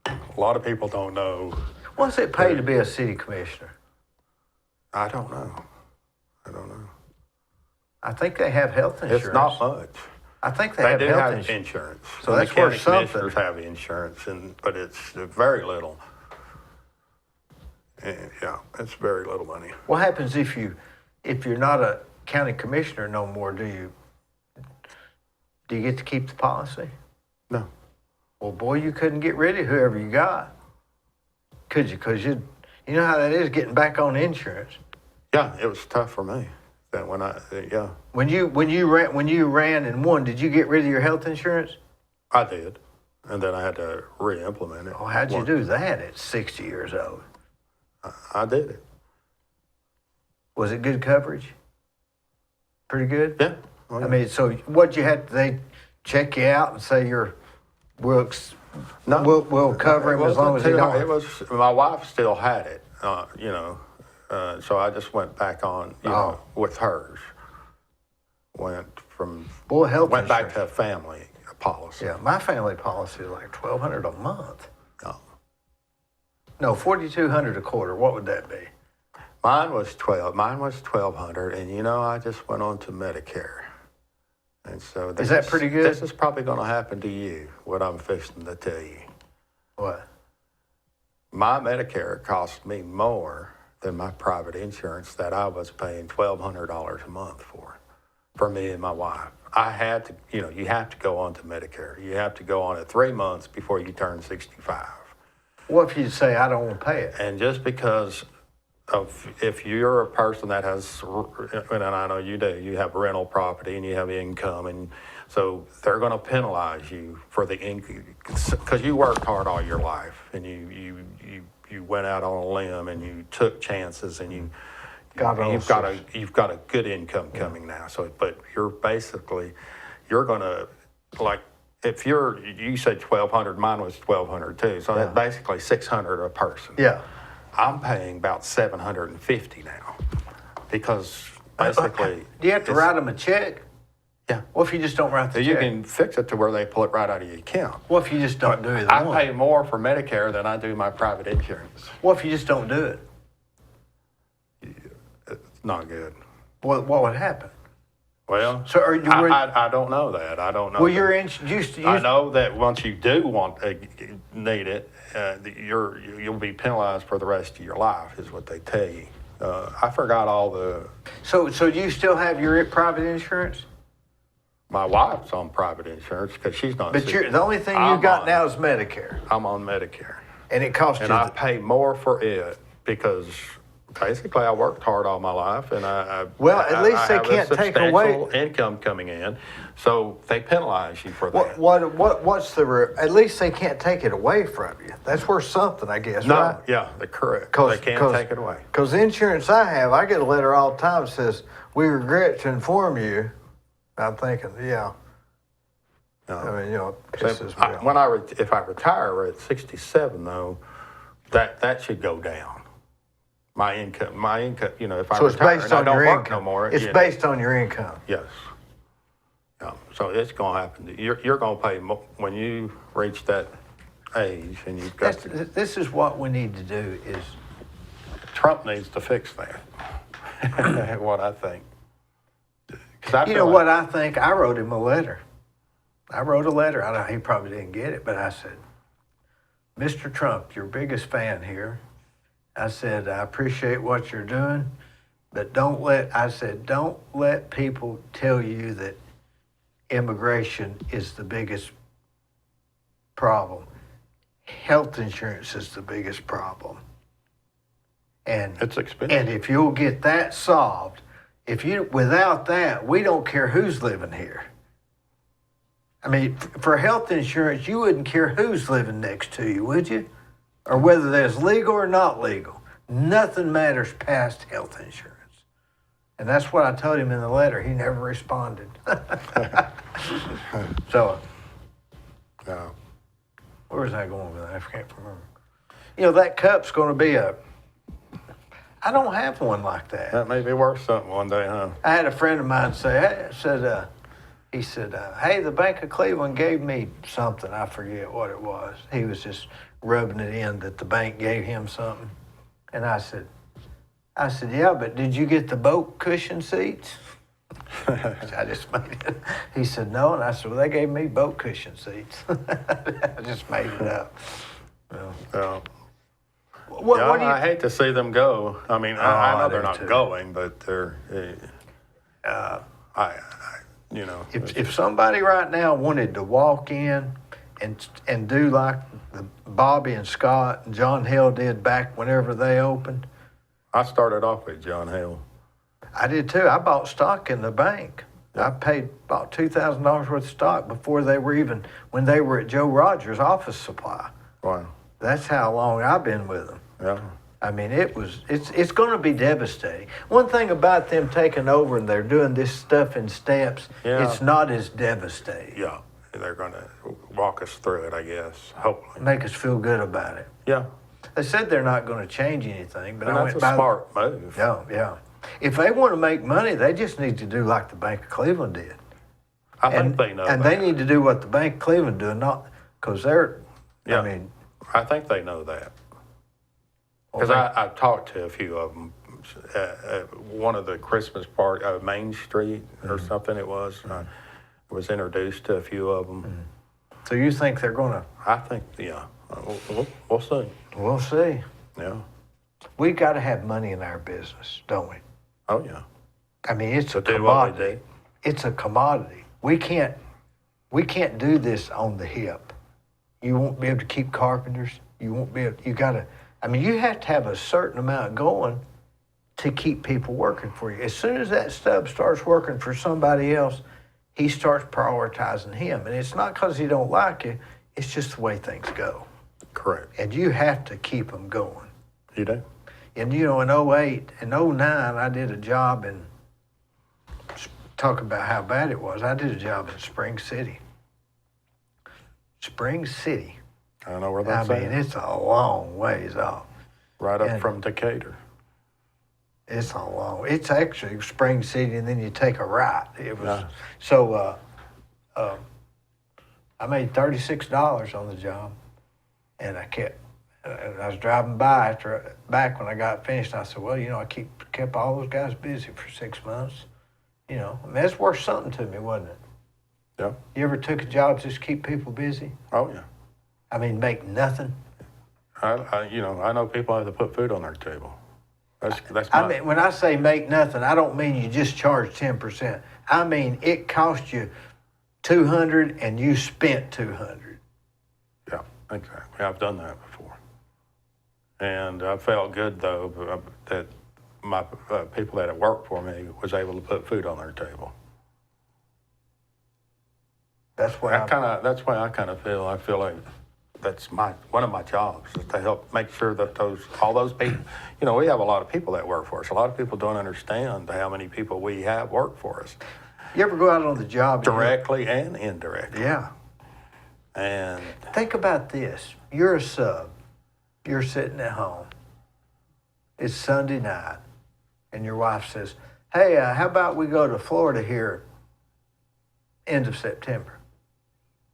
A lot of people don't know. What's it pay to be a city commissioner? I don't know. I think they have health insurance. It's not much. I think they They have do health have insurance. insurance. So And that's the county worth something. commissioners have insurance, but it's very little. And, yeah, it's very little money. What happens if you're not a county commissioner no more? Do you get to keep the policy? No. Well, boy, you couldn't get rid of whoever you got, could you? Because you know how that is getting back on insurance. Yeah, it was tough for me. That When you ran and won, did you get rid of your health insurance? I did, and then I had to re-implement it. Oh, how'd you do that at 60 years old? I did it. Was it good coverage? Pretty good? Yeah. Oh, yeah. I mean, so what you had, they check you out and say we'll cover him as long as he don't. It was, my wife still had it, so I just went back on, with hers. Went back to a family policy. Yeah, my family policy is like $1,200 a month. No. No, $4,200 a quarter. What would that be? Mine was $1,200, and I just went on to Medicare. And so is that pretty good? This is probably going to happen to you, what I'm fixing to tell you. What? My Medicare cost me more than my private insurance that I was paying $1,200 a month for me and my wife. I had to, you have to go on to Medicare. You have to go on it 3 months before you turn 65. What if you say, I don't want to pay it? And just because if you're a person that has, and I know you do, you have rental property and you have income, and so they're going to penalize you for the income because you worked hard all your life and you went out on a limb and you took chances and you've got a good income coming now. So, but you're going to, like, if you said 1,200, mine was 1,200 too. So that's basically 600 a person. Yeah. I'm paying about 750 now because basically. Do you have to write them a check? Yeah. What if you just don't write the check? You can fix it to where they pull it right out of your account. What if you just don't do it? I pay more for Medicare than I do my private insurance. What if you just don't do it? It's not good. What would happen? Well, so I don't know that. I don't know. Well, you're used to. I know that once you do need it, you'll be penalized for the rest of your life, is what they tell you. I forgot all the. So do you still have your private insurance? My wife's on private insurance because she's not. But the only thing you got now is Medicare. I'm on Medicare, and it costs you. And I pay more for it because. Basically, I worked hard all my life, and at least they can't take away income coming in, so they penalize you for that. What's at least they can't take it away from you. That's worth something, I guess. No, right? Yeah, they're correct. They can't take it away. Because the insurance I get a letter all the time that says, "We regret to inform you." I'm thinking, yeah. No. I mean, it pisses me off. If I retire at 67, though, that should go down. My income, if I retire and I don't work no more. It's based on your income. Yes. Yeah. So it's going to happen. You're going to pay more when you reach that age, and you've got This is what we need to do is. Trump needs to fix that. What I think. What I think? I wrote him a letter. I wrote a letter. I know he probably didn't get it, but I said, Mr. Trump, your biggest fan here. I said, I appreciate what you're doing, but don't let people tell you that immigration is the biggest problem. Health insurance is the biggest problem. And It's expensive. and if you'll get that solved, without that, we don't care who's living here. I mean, for health insurance, you wouldn't care who's living next to you, would you? Or whether that's legal or not legal. Nothing matters past health insurance. And that's what I told him in the letter. He never responded. So, Yeah. where was I going with that? I can't remember. You know, that cup's going to be I don't have one like that. That may be worth something one day, huh? I had a friend of mine say, he said, hey, the Bank of Cleveland gave me something. I forget what it was. He was just rubbing it in that the bank gave him something. And I said, yeah, but did you get the boat cushion seats? I just made it. He said, no. And I said, well, they gave me boat cushion seats. I just made it up. Well, Yeah. what do you, I hate to see them go. I mean, I I know do they're not too. going, but they're, you know. if somebody right now wanted to walk in and do like the Bobby and Scott and John Hill did back whenever they opened, I started off with John Hill. I did too. I bought stock in the bank. I paid about $2,000 worth of stock before when they were at Joe Rogers' Office Supply. Wow. That's how long I've been with them. Yeah. I mean, it's going to be devastating. One thing about them taking over and they're doing this stuff in steps, Yeah. it's not as devastating. Yeah. They're going to walk us through it, I guess, hopefully. Make us feel good about it. Yeah. They said they're not going to change anything, but And I that's went a by. smart move. Yeah, yeah. If they want to make money, they just need to do like the Bank of Cleveland did. I think they know And that. they need to do what the Bank of Cleveland do, not because they're. Yeah. I mean, I think they know that. well, Because I've talked to a few of them. One of the Christmas party, Main Street or something it was. I was introduced to a few of them. so you think they're going to? I think, yeah. We'll see. We'll see. Yeah. We got to have money in our business, don't we? Oh, yeah. I mean, it's a To do what we commodity. do. It's a commodity. We can't do this on the hip. You won't be able to keep carpenters. You won't be able, you gotta, I mean, you have to have a certain amount going to keep people working for you. As soon as that stub starts working for somebody else, he starts prioritizing him. And it's not because he don't like you, it's just the way things go. Correct. And you have to keep them going. You do? And you know, in 08 and 09, I did a job in, talk about how bad it was. I did a job in Spring City. Spring City. I know where I that's mean, at. it's a long ways off. Right up and- from Decatur. It's actually Spring City, and then you take a right. It was Yeah. so. I made $36 on the job, and I was driving by back when I got finished. And I said, "Well, you know, I kept all those guys busy for 6 months. You know, I mean, that's worth something to me, wasn't it? Yeah. You ever took a job just to keep people busy? Oh, yeah. I mean, make nothing. I know people have to put food on their table. That's I my, mean, when I say make nothing, I don't mean you just charge 10%. I mean it cost you $200 and you spent $200. yeah, exactly. I've done that before. And I felt good, though, that my people that had worked for me was able to put food on their table. That's what That's why I kind of feel. I feel like that's one of my jobs is to help make sure that all those people. You know, we have a lot of people that work for us. A lot of people don't understand how many people we have work for us, You ever go out on the job? directly and indirectly. Yeah. And Think about this. You're a sub. You're sitting at home. It's Sunday night, and your wife says, "Hey, how about we go to Florida here end of September?"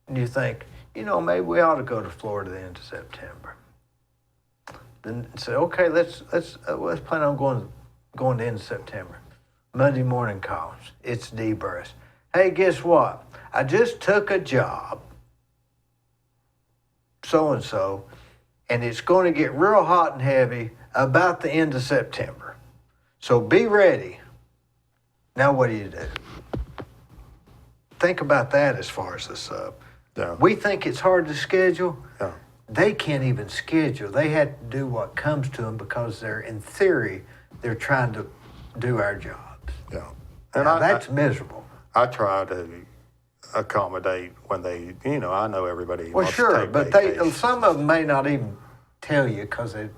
And you think, you know, maybe we ought to go to Florida the end of September. Then say, okay, let's plan on going to end of September. Monday morning calls. It's Dee Burris. Hey, guess what? I just took a job, so-and-so, and it's going to get real hot and heavy about the end of September. So be ready. Now what do? Think about that as far as the sub. Yeah. We think it's hard to schedule. Yeah. They can't even schedule. They have to do what comes to them because in theory, they're trying to do our jobs. Yeah. And And that's miserable. I try to accommodate when they, I know everybody Well, wants to sure, take but vacations. some of them may not even tell you because they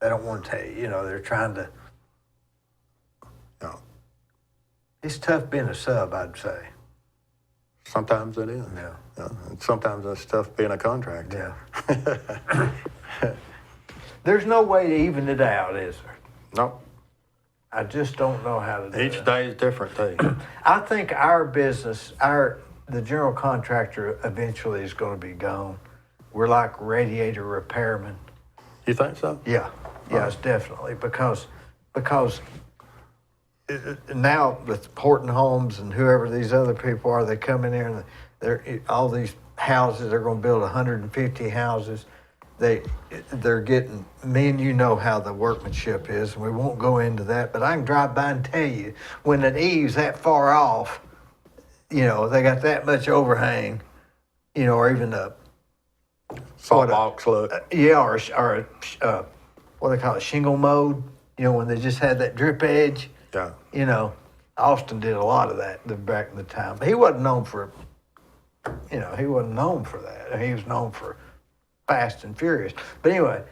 don't want to tell you. They're trying to. Yeah. It's tough being a sub, I'd say. Sometimes it is. Yeah. Yeah. And sometimes it's tough being a contractor. Yeah. There's no way to even it out, is there? Nope. I just don't know how to do it. Each day is different too. I think our business, the general contractor eventually is going to be gone. We're like radiator repairmen. You think so? Yeah, it's definitely because now with Horton Homes and whoever these other people are, they come in there and they're all these houses. They're going to build 150 houses. They're getting, me and you know how the workmanship is, and we won't go into that, but I can drive by and tell you when an eave's that far off, they got that much overhang, or even Salt box look. or what they call it, shingle mode, when they just had that drip edge. Yeah. Austin did a lot of that back in the time, but he wasn't known for, he wasn't known for that. He was known for Fast and Furious. But anyway,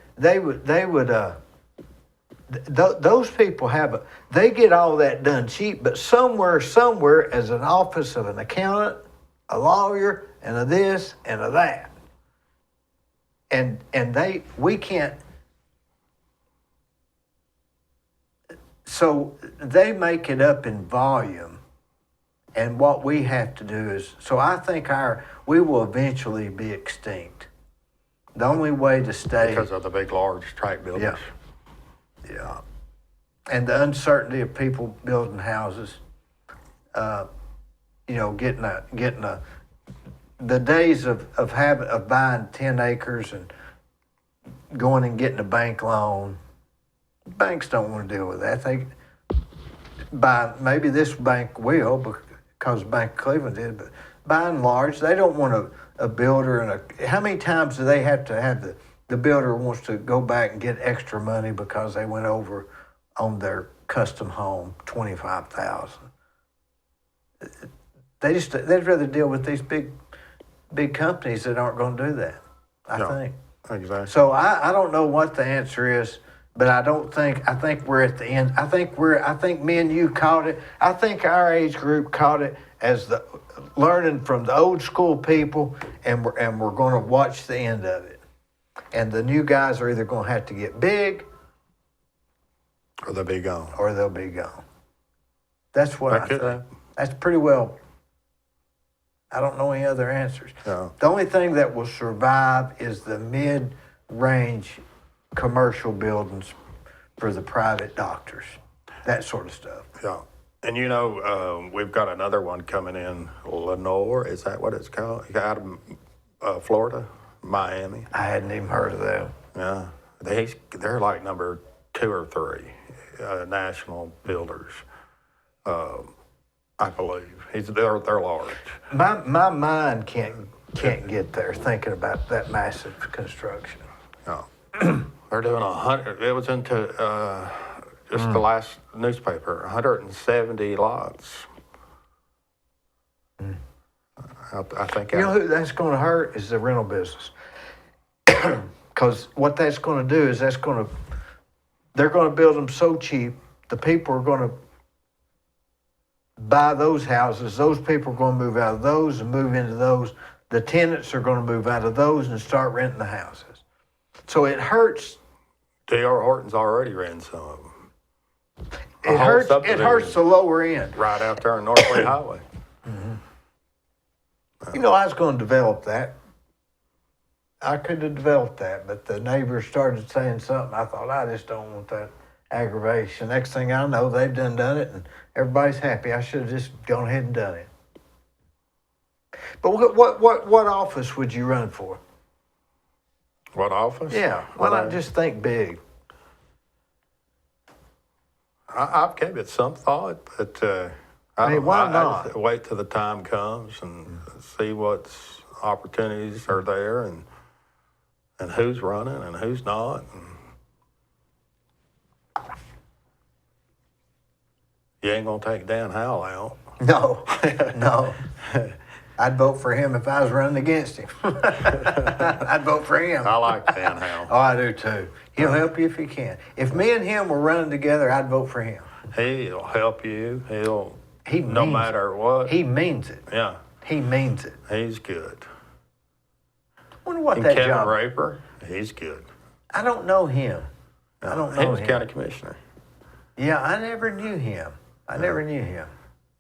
those people they get all that done cheap, but somewhere as an office of an accountant, a lawyer, and a this and a that. And we can't, so they make it up in volume. And what we have to do is, so I think we will eventually be extinct. The only way to stay... Because of the big, large tract buildings. Yeah. And the uncertainty of people building houses, getting the days of buying 10 acres and going and getting a bank loan. Banks don't want to deal with that. Maybe this bank will because Bank of Cleveland did, but by and large, they don't want a builder how many times do they have to have the builder wants to go back and get extra money because they went over on their custom home, $25,000. They'd rather deal with these big companies that aren't going to do that. I think. Exactly. So I don't know what the answer is, but I think we're at the end. I think me and you caught it. I think our age group caught it as the learning from the old school people, and we're going to watch the end of it. And the new guys are either going to have to get big, or they'll be gone. That's what I think. That's pretty well. I don't know any other answers. No. The only thing that will survive is the mid-range commercial buildings for the private doctors, that sort of stuff. Yeah. And we've got another one coming in, Lenore, is that what it's called? Out of Florida, Miami. I hadn't even heard of them. Yeah. They're like number 2 or 3 national builders, I believe. They're large. My mind can't get there thinking about that massive construction. Yeah. They're doing 100. It was into just the last newspaper, 170 lots. I think. Who that's going to hurt is the rental business, because what that's going to do is they're going to build them so cheap, the people are going to buy those houses. Those people are going to move out of those and move into those. The tenants are going to move out of those and start renting the houses. So it hurts. D.R. Horton's already renting some of them. It hurts the lower end. Right out there on Northway Highway. Mm-hmm. I was going to develop that. I could have developed that, but the neighbors started saying something. I thought, I just don't want that aggravation. Next thing I know, they've done it, and everybody's happy. I should have just gone ahead and done it. But what office would you run for? What office? Yeah, why not just think big? I've gave it some thought, but I mean, why I not? just wait till the time comes and see what opportunities are there and who's running and who's not. And you ain't gonna take Dan Howell out. No, no. I'd vote for him if I was running against him. I'd vote for him. I like Dan Howell. Oh, I do too. He'll help you if he can. If me and him were running together, I'd vote for him. He'll help you. He no means matter what. He means it. Yeah, He means it. he's good. I wonder what And that Kevin job. Raper, he's good. I don't know him. I don't He know was him. county commissioner. Yeah, I never knew him. I never knew him.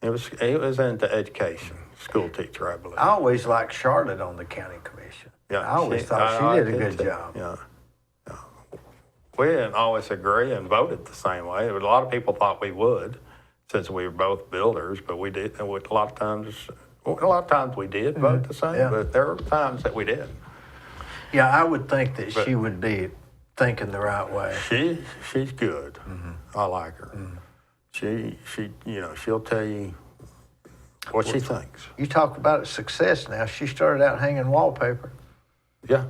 He was into education, school teacher, I believe. I always liked Charlotte on the county commission. Yeah, I always thought she did a good too. job. Yeah. We didn't always agree and voted the same way. A lot of people thought we would, since we were both builders, but we did. And a lot of times we did vote the same, Yeah. but there were times that we didn't. Yeah, I would think that she would be thinking the right way. She's good. I like her. She she'll tell you what she thinks. You talk about success now. She started out hanging wallpaper. Yeah.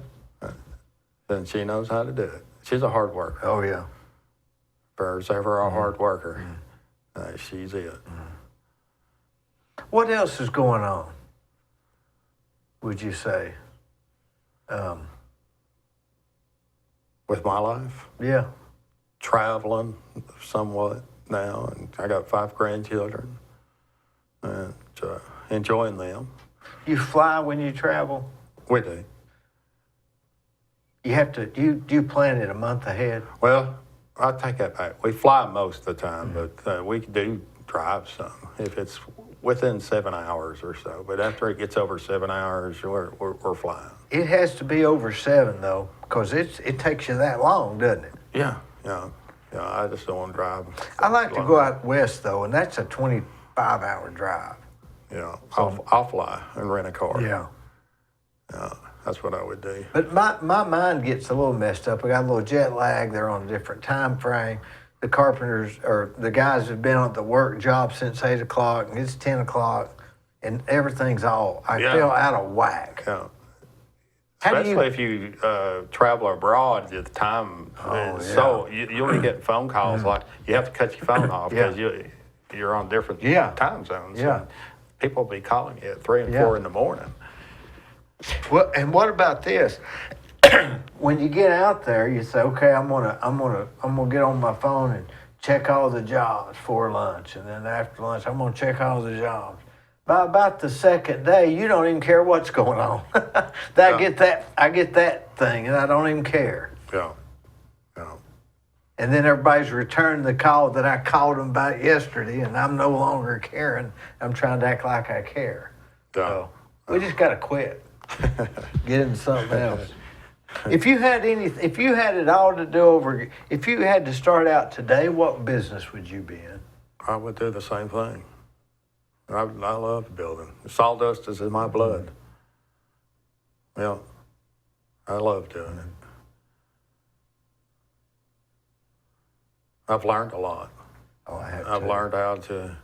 Then she knows how to do it. She's a hard worker. Oh, yeah. If there's ever a hard worker, she's it. What else is going on, would you say? With my life, Yeah. traveling somewhat now, and I got 5 grandchildren, and enjoying them. You fly when you travel? We do. You have to, do you plan it a month ahead? Well, I take that back. We fly most of the time, but we do drive some if it's within 7 hours or so. But after it gets over 7 hours, we're flying. It has to be over 7, though, because it takes you that long, doesn't it? Yeah. I just don't want to drive. I like to go out west, though, and that's a 25-hour drive. Yeah, I'll fly and rent a car. Yeah. That's what I would do. But my mind gets a little messed up. I got a little jet lag. They're on a different time frame. The carpenters or the guys have been on the work job since 8 o'clock, and it's 10 o'clock, and everything's all, I feel out of whack. Yeah. How do Especially if you travel abroad at the time. So you'll be getting phone calls like you have to cut your phone off because you're on different time zones. Yeah. And people will be calling you at 3 and 4 in the morning. Well, and what about this? When you get out there, you say, "Okay, I'm gonna get on my phone and check all the jobs for lunch, and then after lunch, I'm gonna check all the jobs." By about the second day, you don't even care what's going on. I get that thing, and I don't even care. Yeah. And then everybody's returning the call that I called them about yesterday, and I'm no longer caring. I'm trying to act like I care. So we just got to quit. Get into something else. If you had it all to do over, if you had to start out today, what business would you be in? I would do the same thing. I love building. Sawdust is in my blood. Yeah, I love doing it. I've learned a lot. Oh, I have. I've learned how to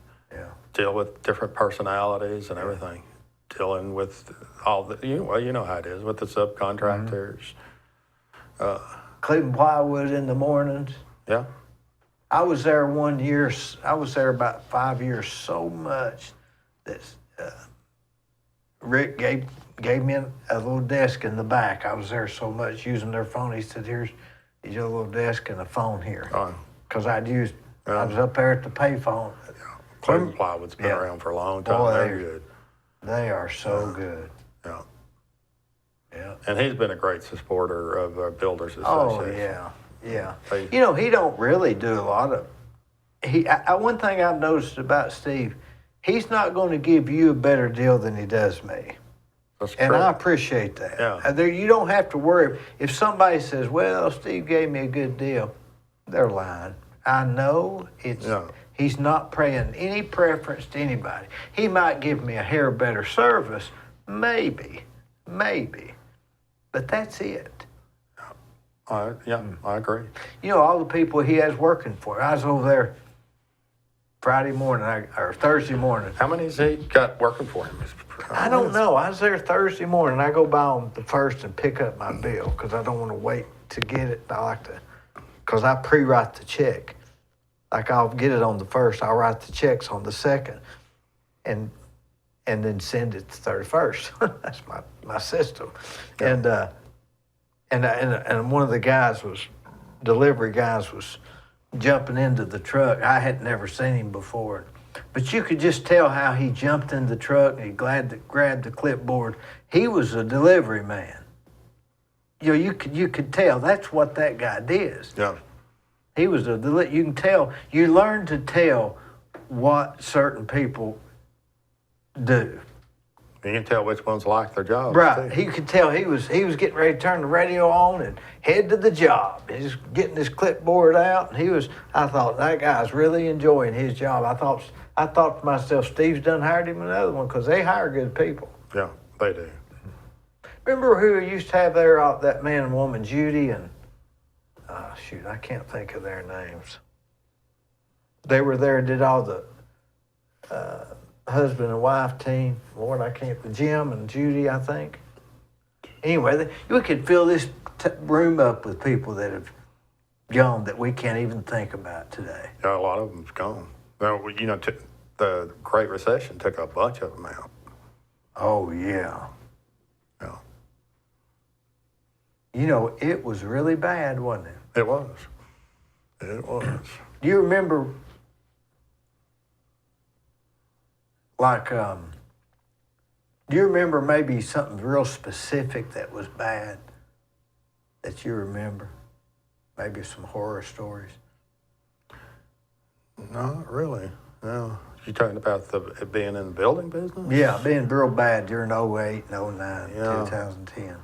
deal with different personalities and everything. Dealing with all the, you know how it is with the subcontractors. Cleveland plywood in the mornings. Yeah. I was there one year. I was there about 5 years. So much that Rick gave me a little desk in the back. I was there so much using their phone. He said, "Here's your little desk and a phone here." Because I was up there at the payphone. Cleveland plywood's been around for a long time. Boy, they're good. They are so good. Yeah. Yeah. And he's been a great supporter of Builders Association. Oh, yeah. You know, he don't really do a lot of, one thing I've noticed about Steve, he's not going to give you a better deal than he does me. That's And true. I appreciate that. Yeah. You don't have to worry. If somebody says, "Well, Steve gave me a good deal," they're lying. I know he's not paying any preference to anybody. He might give me a hair better service, maybe. But that's it. I agree. You know, all the people he has working for him. I was over there Friday morning or Thursday morning. How many has he got working for him? I don't know. I was there Thursday morning. I go by on the first and pick up my bill because I don't want to wait to get it. I like to, because I pre-write the check. Like I'll get it on the first. I'll write the checks on the second, and then send it the 31st. That's my system. Yeah. And one of the delivery guys was jumping into the truck. I had never seen him before. But you could just tell how he jumped in the truck and he grabbed the clipboard. He was a delivery man. You know, you could tell that's what that guy did. Yeah. He was you can tell, you learn to tell what certain people do. You can tell which ones like their jobs. Right. Too. He could tell he was getting ready to turn the radio on and head to the job. He's getting his clipboard out, and I thought that guy's really enjoying his job. I thought to myself, Steve's done hired him another one because they hire good people. Yeah, they do. Remember who we used to have there, that man and woman, Judy and, I can't think of their names. They were there and did all the husband and wife team. Lord, Jim and Judy, I think. Anyway, we could fill this room up with people that have gone that we can't even think about today. Yeah, a lot of them's gone. Well, you know, the Great Recession took a bunch of them out. Oh, yeah. Yeah. You know, it was really bad, wasn't it? It was. It was. Do you remember, do you remember maybe something real specific that was bad that you remember? Maybe some horror stories? Not really. No. You talking about it being in the building business? Yeah, being real bad during 08 and 09, Yeah. 2010.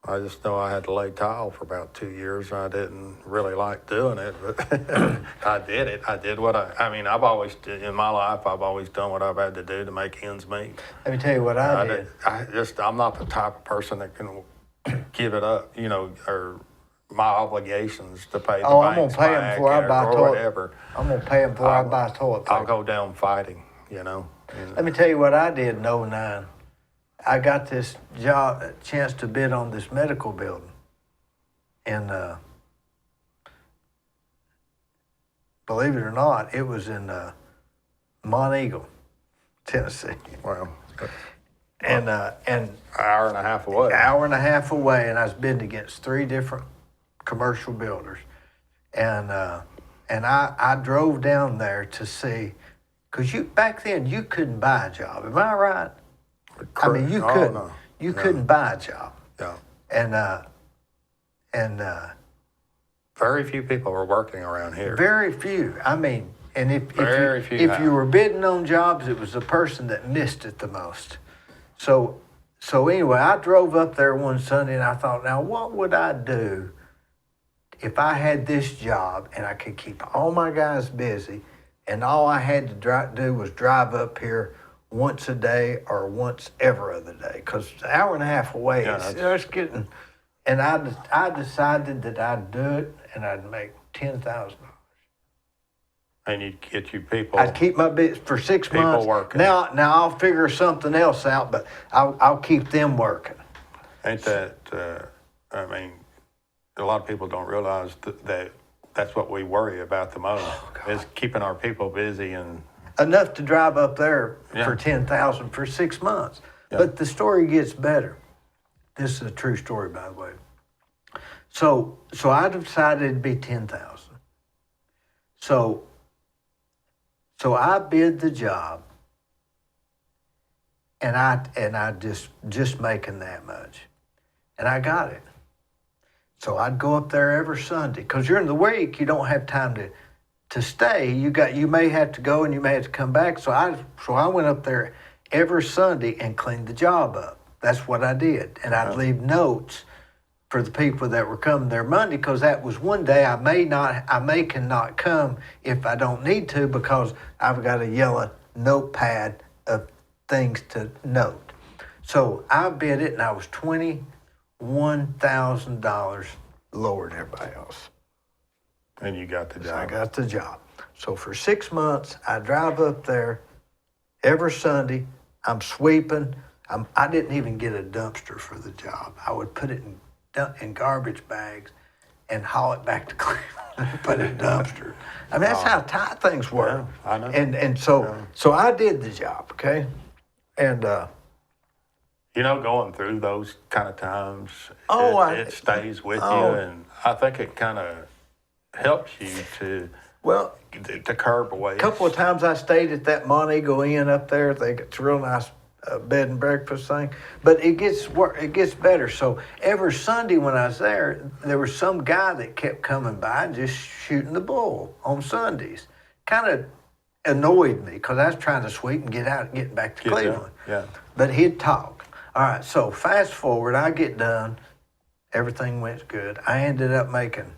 I just know I had to lay tile for about 2 years. I didn't really like doing it, but I did it. I did what I've always, in my life, I've always done what I've had to do to make ends meet. Let me tell you what I did. I'm not the type of person that can give it up, you know, or my obligations to pay the I'm banks gonna pay them back before I buy or toilet. whatever. I'm gonna pay them before I buy toilet paper. I'll go down fighting, you know. Let me tell you what I did in 09. I got this chance to bid on this medical building. And believe it or not, it was in Monteagle, Tennessee. Well, And an hour and a half away. hour and a half away, and I was bidding against 3 different commercial builders. And I drove down there to see, because back then you couldn't buy a job. Am I right? I mean, you couldn't. No. You couldn't buy a job. Yeah. And Very few people were working around here. very few. I mean, and if Very few you have. were bidding on jobs, it was the person that missed it the most. So anyway, I drove up there one Sunday and I thought, now what would I do if I had this job and I could keep all my guys busy and all I had to do was drive up here once a day or once every other day? Because it's an hour and a half away. Yeah, It's getting, and I decided that I'd do it and I'd make $10,000. And you'd get you people. I'd keep my business for 6 People months. working. Now I'll figure something else out, but I'll keep them working. Ain't that, I mean, a lot of people don't realize that that's what we worry about the most, is keeping our people busy and. Enough to drive up there Yeah. for $10,000 for 6 months. Yeah. But the story gets better. This is a true story, by the way. So I decided it'd be $10,000. So I bid the job, and I just making that much, and I got it. So I'd go up there every Sunday, because during the week you don't have time to stay. You may have to go and you may have to come back. So I went up there every Sunday and cleaned the job up. That's what I did, and I'd leave notes for the people that were coming there Monday, because that was one day I may cannot come if I don't need to, because I've got a yellow notepad of things to note. So I bid it, and I was $21,000 lower than everybody else. And you got the So I job. got the job. So for 6 months, I drive up there every Sunday. I'm sweeping. I didn't even get a dumpster for the job. I would put it in garbage bags and haul it back to Cleveland and put it in dumpster. I mean, that's how tight things were. Yeah, I know. And so I did the job, okay? And You know, going through those kind of times, it stays with you, and I think it kind of helps you to curb away. a couple of times I stayed at that Montego Inn up there. It's a real nice bed and breakfast thing. But it gets better. So every Sunday when I was there was some guy that kept coming by and just shooting the bull on Sundays. Kind of annoyed me because I was trying to sweep and get back to Cleveland. Yeah. But he'd talk. All right, so fast forward, I get done. Everything went good. I ended up making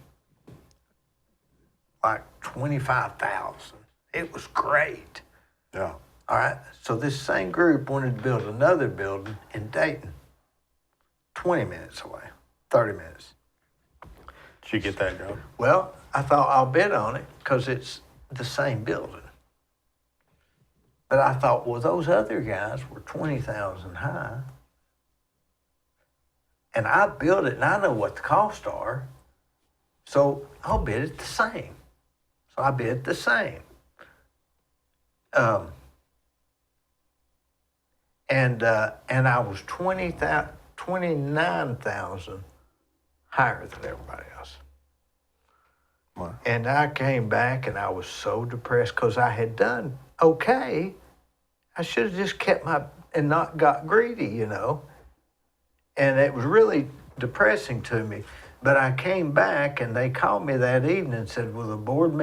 like $25,000. It was great. Yeah. All right, so this same group wanted to build another building in Dayton, 20 minutes away, 30 minutes. Did you get that job? Well, I thought I'll bid on it because it's the same building. But I thought, well, those other guys were 20,000 high. And I built it and I know what the costs are. So I'll bid it the same. So I bid the same. And I was 29,000 higher than everybody else. Wow. And I came back and I was so depressed because I had done okay. I should have just kept and not got greedy, you know. And it was really depressing to me. But I came back and they called me that evening and said, well, the board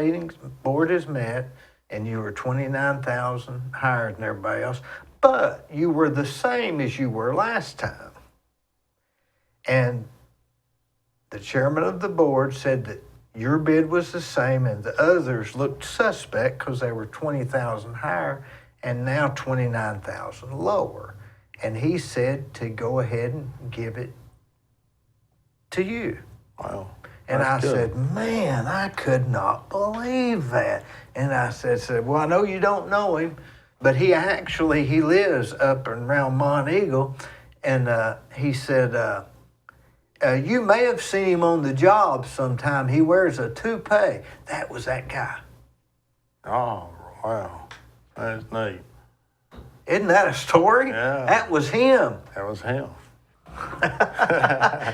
has met and you were 29,000 higher than everybody else, but you were the same as you were last time. And the chairman of the board said that your bid was the same and the others looked suspect because they were 20,000 higher and now 29,000 lower. And he said to go ahead and give it to you. Wow. And I That's good. said, man, I could not believe that. And I said, well, I know you don't know him, but he lives up and around Mont Eagle. And he said, you may have seen him on the job sometime. He wears a toupee. That was that guy. Oh, wow. That's neat. Isn't that a story? Yeah. That was him. That was him.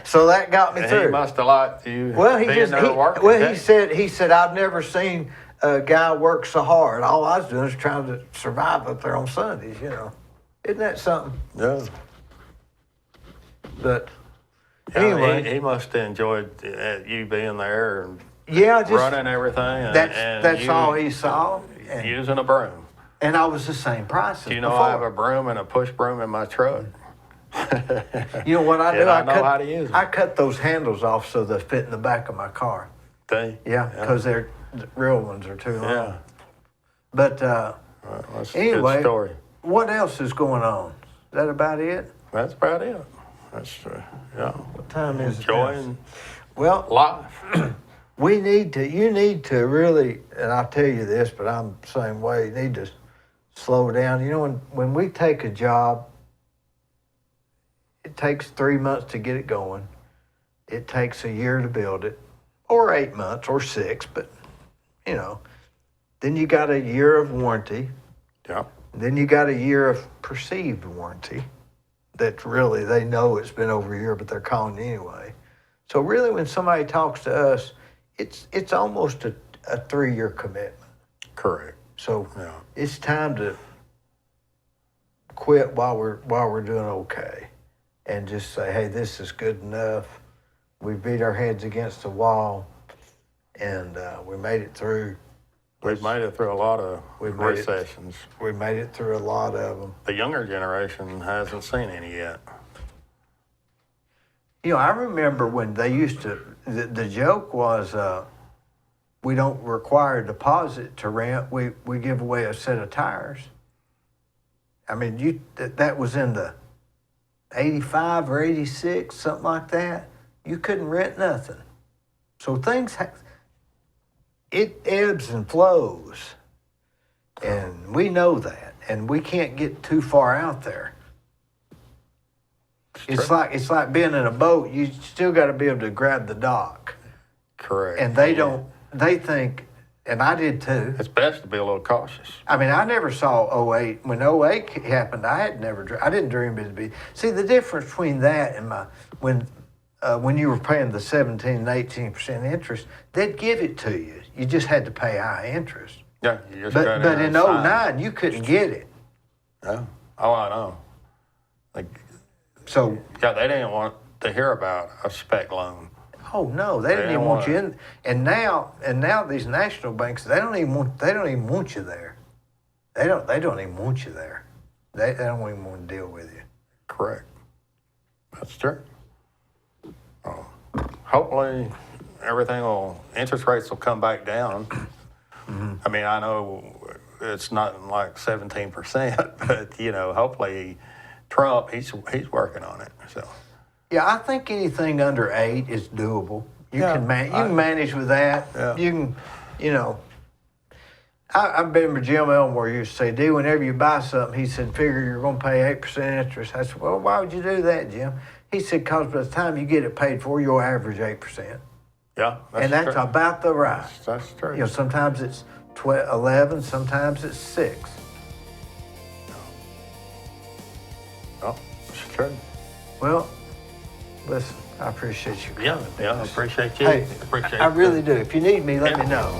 So that got me through. He must have liked you. Well, he working. said I've never seen a guy work so hard. All I was doing is trying to survive up there on Sundays, you know. Isn't that something? Yeah. But Yeah, anyway, he must have enjoyed you being there and yeah, just running everything. that's you all he saw. And, using a broom. and I was the same price as Do you know before. I have a broom and a push broom in my truck? You know what I do? And I know how to use them. I cut those handles off so they fit in the back of my car. Yeah. Because the real ones are too long. Yeah. But Well, that's a anyway, good story. what else is going on? Is that about it? That's about it. That's yeah. What time is it now? Enjoying Well, life. you need to really, and I'll tell you this, but I'm the same way, you need to slow down. You know, when we take a job, it takes 3 months to get it going. It takes a year to build it, or 8 months, or 6, but, you know. Then you got a year of warranty. Yeah. Then you got a year of perceived warranty. That really, they know it's been over a year, but they're calling anyway. So really, when somebody talks to us, it's almost a 3-year commitment. Correct. So Yeah. it's time to quit while we're doing okay, and just say, hey, this is good enough. We beat our heads against the wall, and we made it through. We've made it through a lot of recessions. We made it through a lot of them. The younger generation hasn't seen any yet. You know, I remember when they used to, the joke was, we don't require a deposit to rent. We give away a set of tires. I mean, that was in the 85 or 86, something like that. You couldn't rent nothing. So it ebbs and flows, and we know that, and we can't get too far out there. It's like being in a boat. You still got to be able to grab the dock. Correct. And they don't. They think, and I did too. It's best to be a little cautious. I mean, I never saw '08. When '08 happened, I didn't dream it'd be. See, the difference between that and when you were paying the 17 and 18% interest, they'd give it to you. You just had to pay high interest. Yeah, you just But in '09, you couldn't get it. Yeah. Oh, I know. Like, So, yeah, they didn't want to hear about a spec loan. oh no, they didn't even want you in. And now these national banks, they don't even want you there. They don't even want you there. They don't even want to deal with you. Correct. That's true. Hopefully, interest rates will come back down. I mean, I know it's not like 17%, but hopefully, Trump he's working on it. So. Yeah, I think anything under 8 is doable. You can manage with that. Yeah. You can, I remember Jim Elmore used to say, "Dee, whenever you buy something," he said, "figure you're going to pay 8% interest." I said, "Well, why would you do that, Jim?" He said, "Because by the time you get it paid for, you'll average 8%." Yeah, That's true. about the right. That's true. Sometimes it's 11, sometimes it's 6. Oh, that's true. Well, listen, I appreciate you. Yeah, I appreciate you. Hey, Appreciate I really do. If you need me, let me know.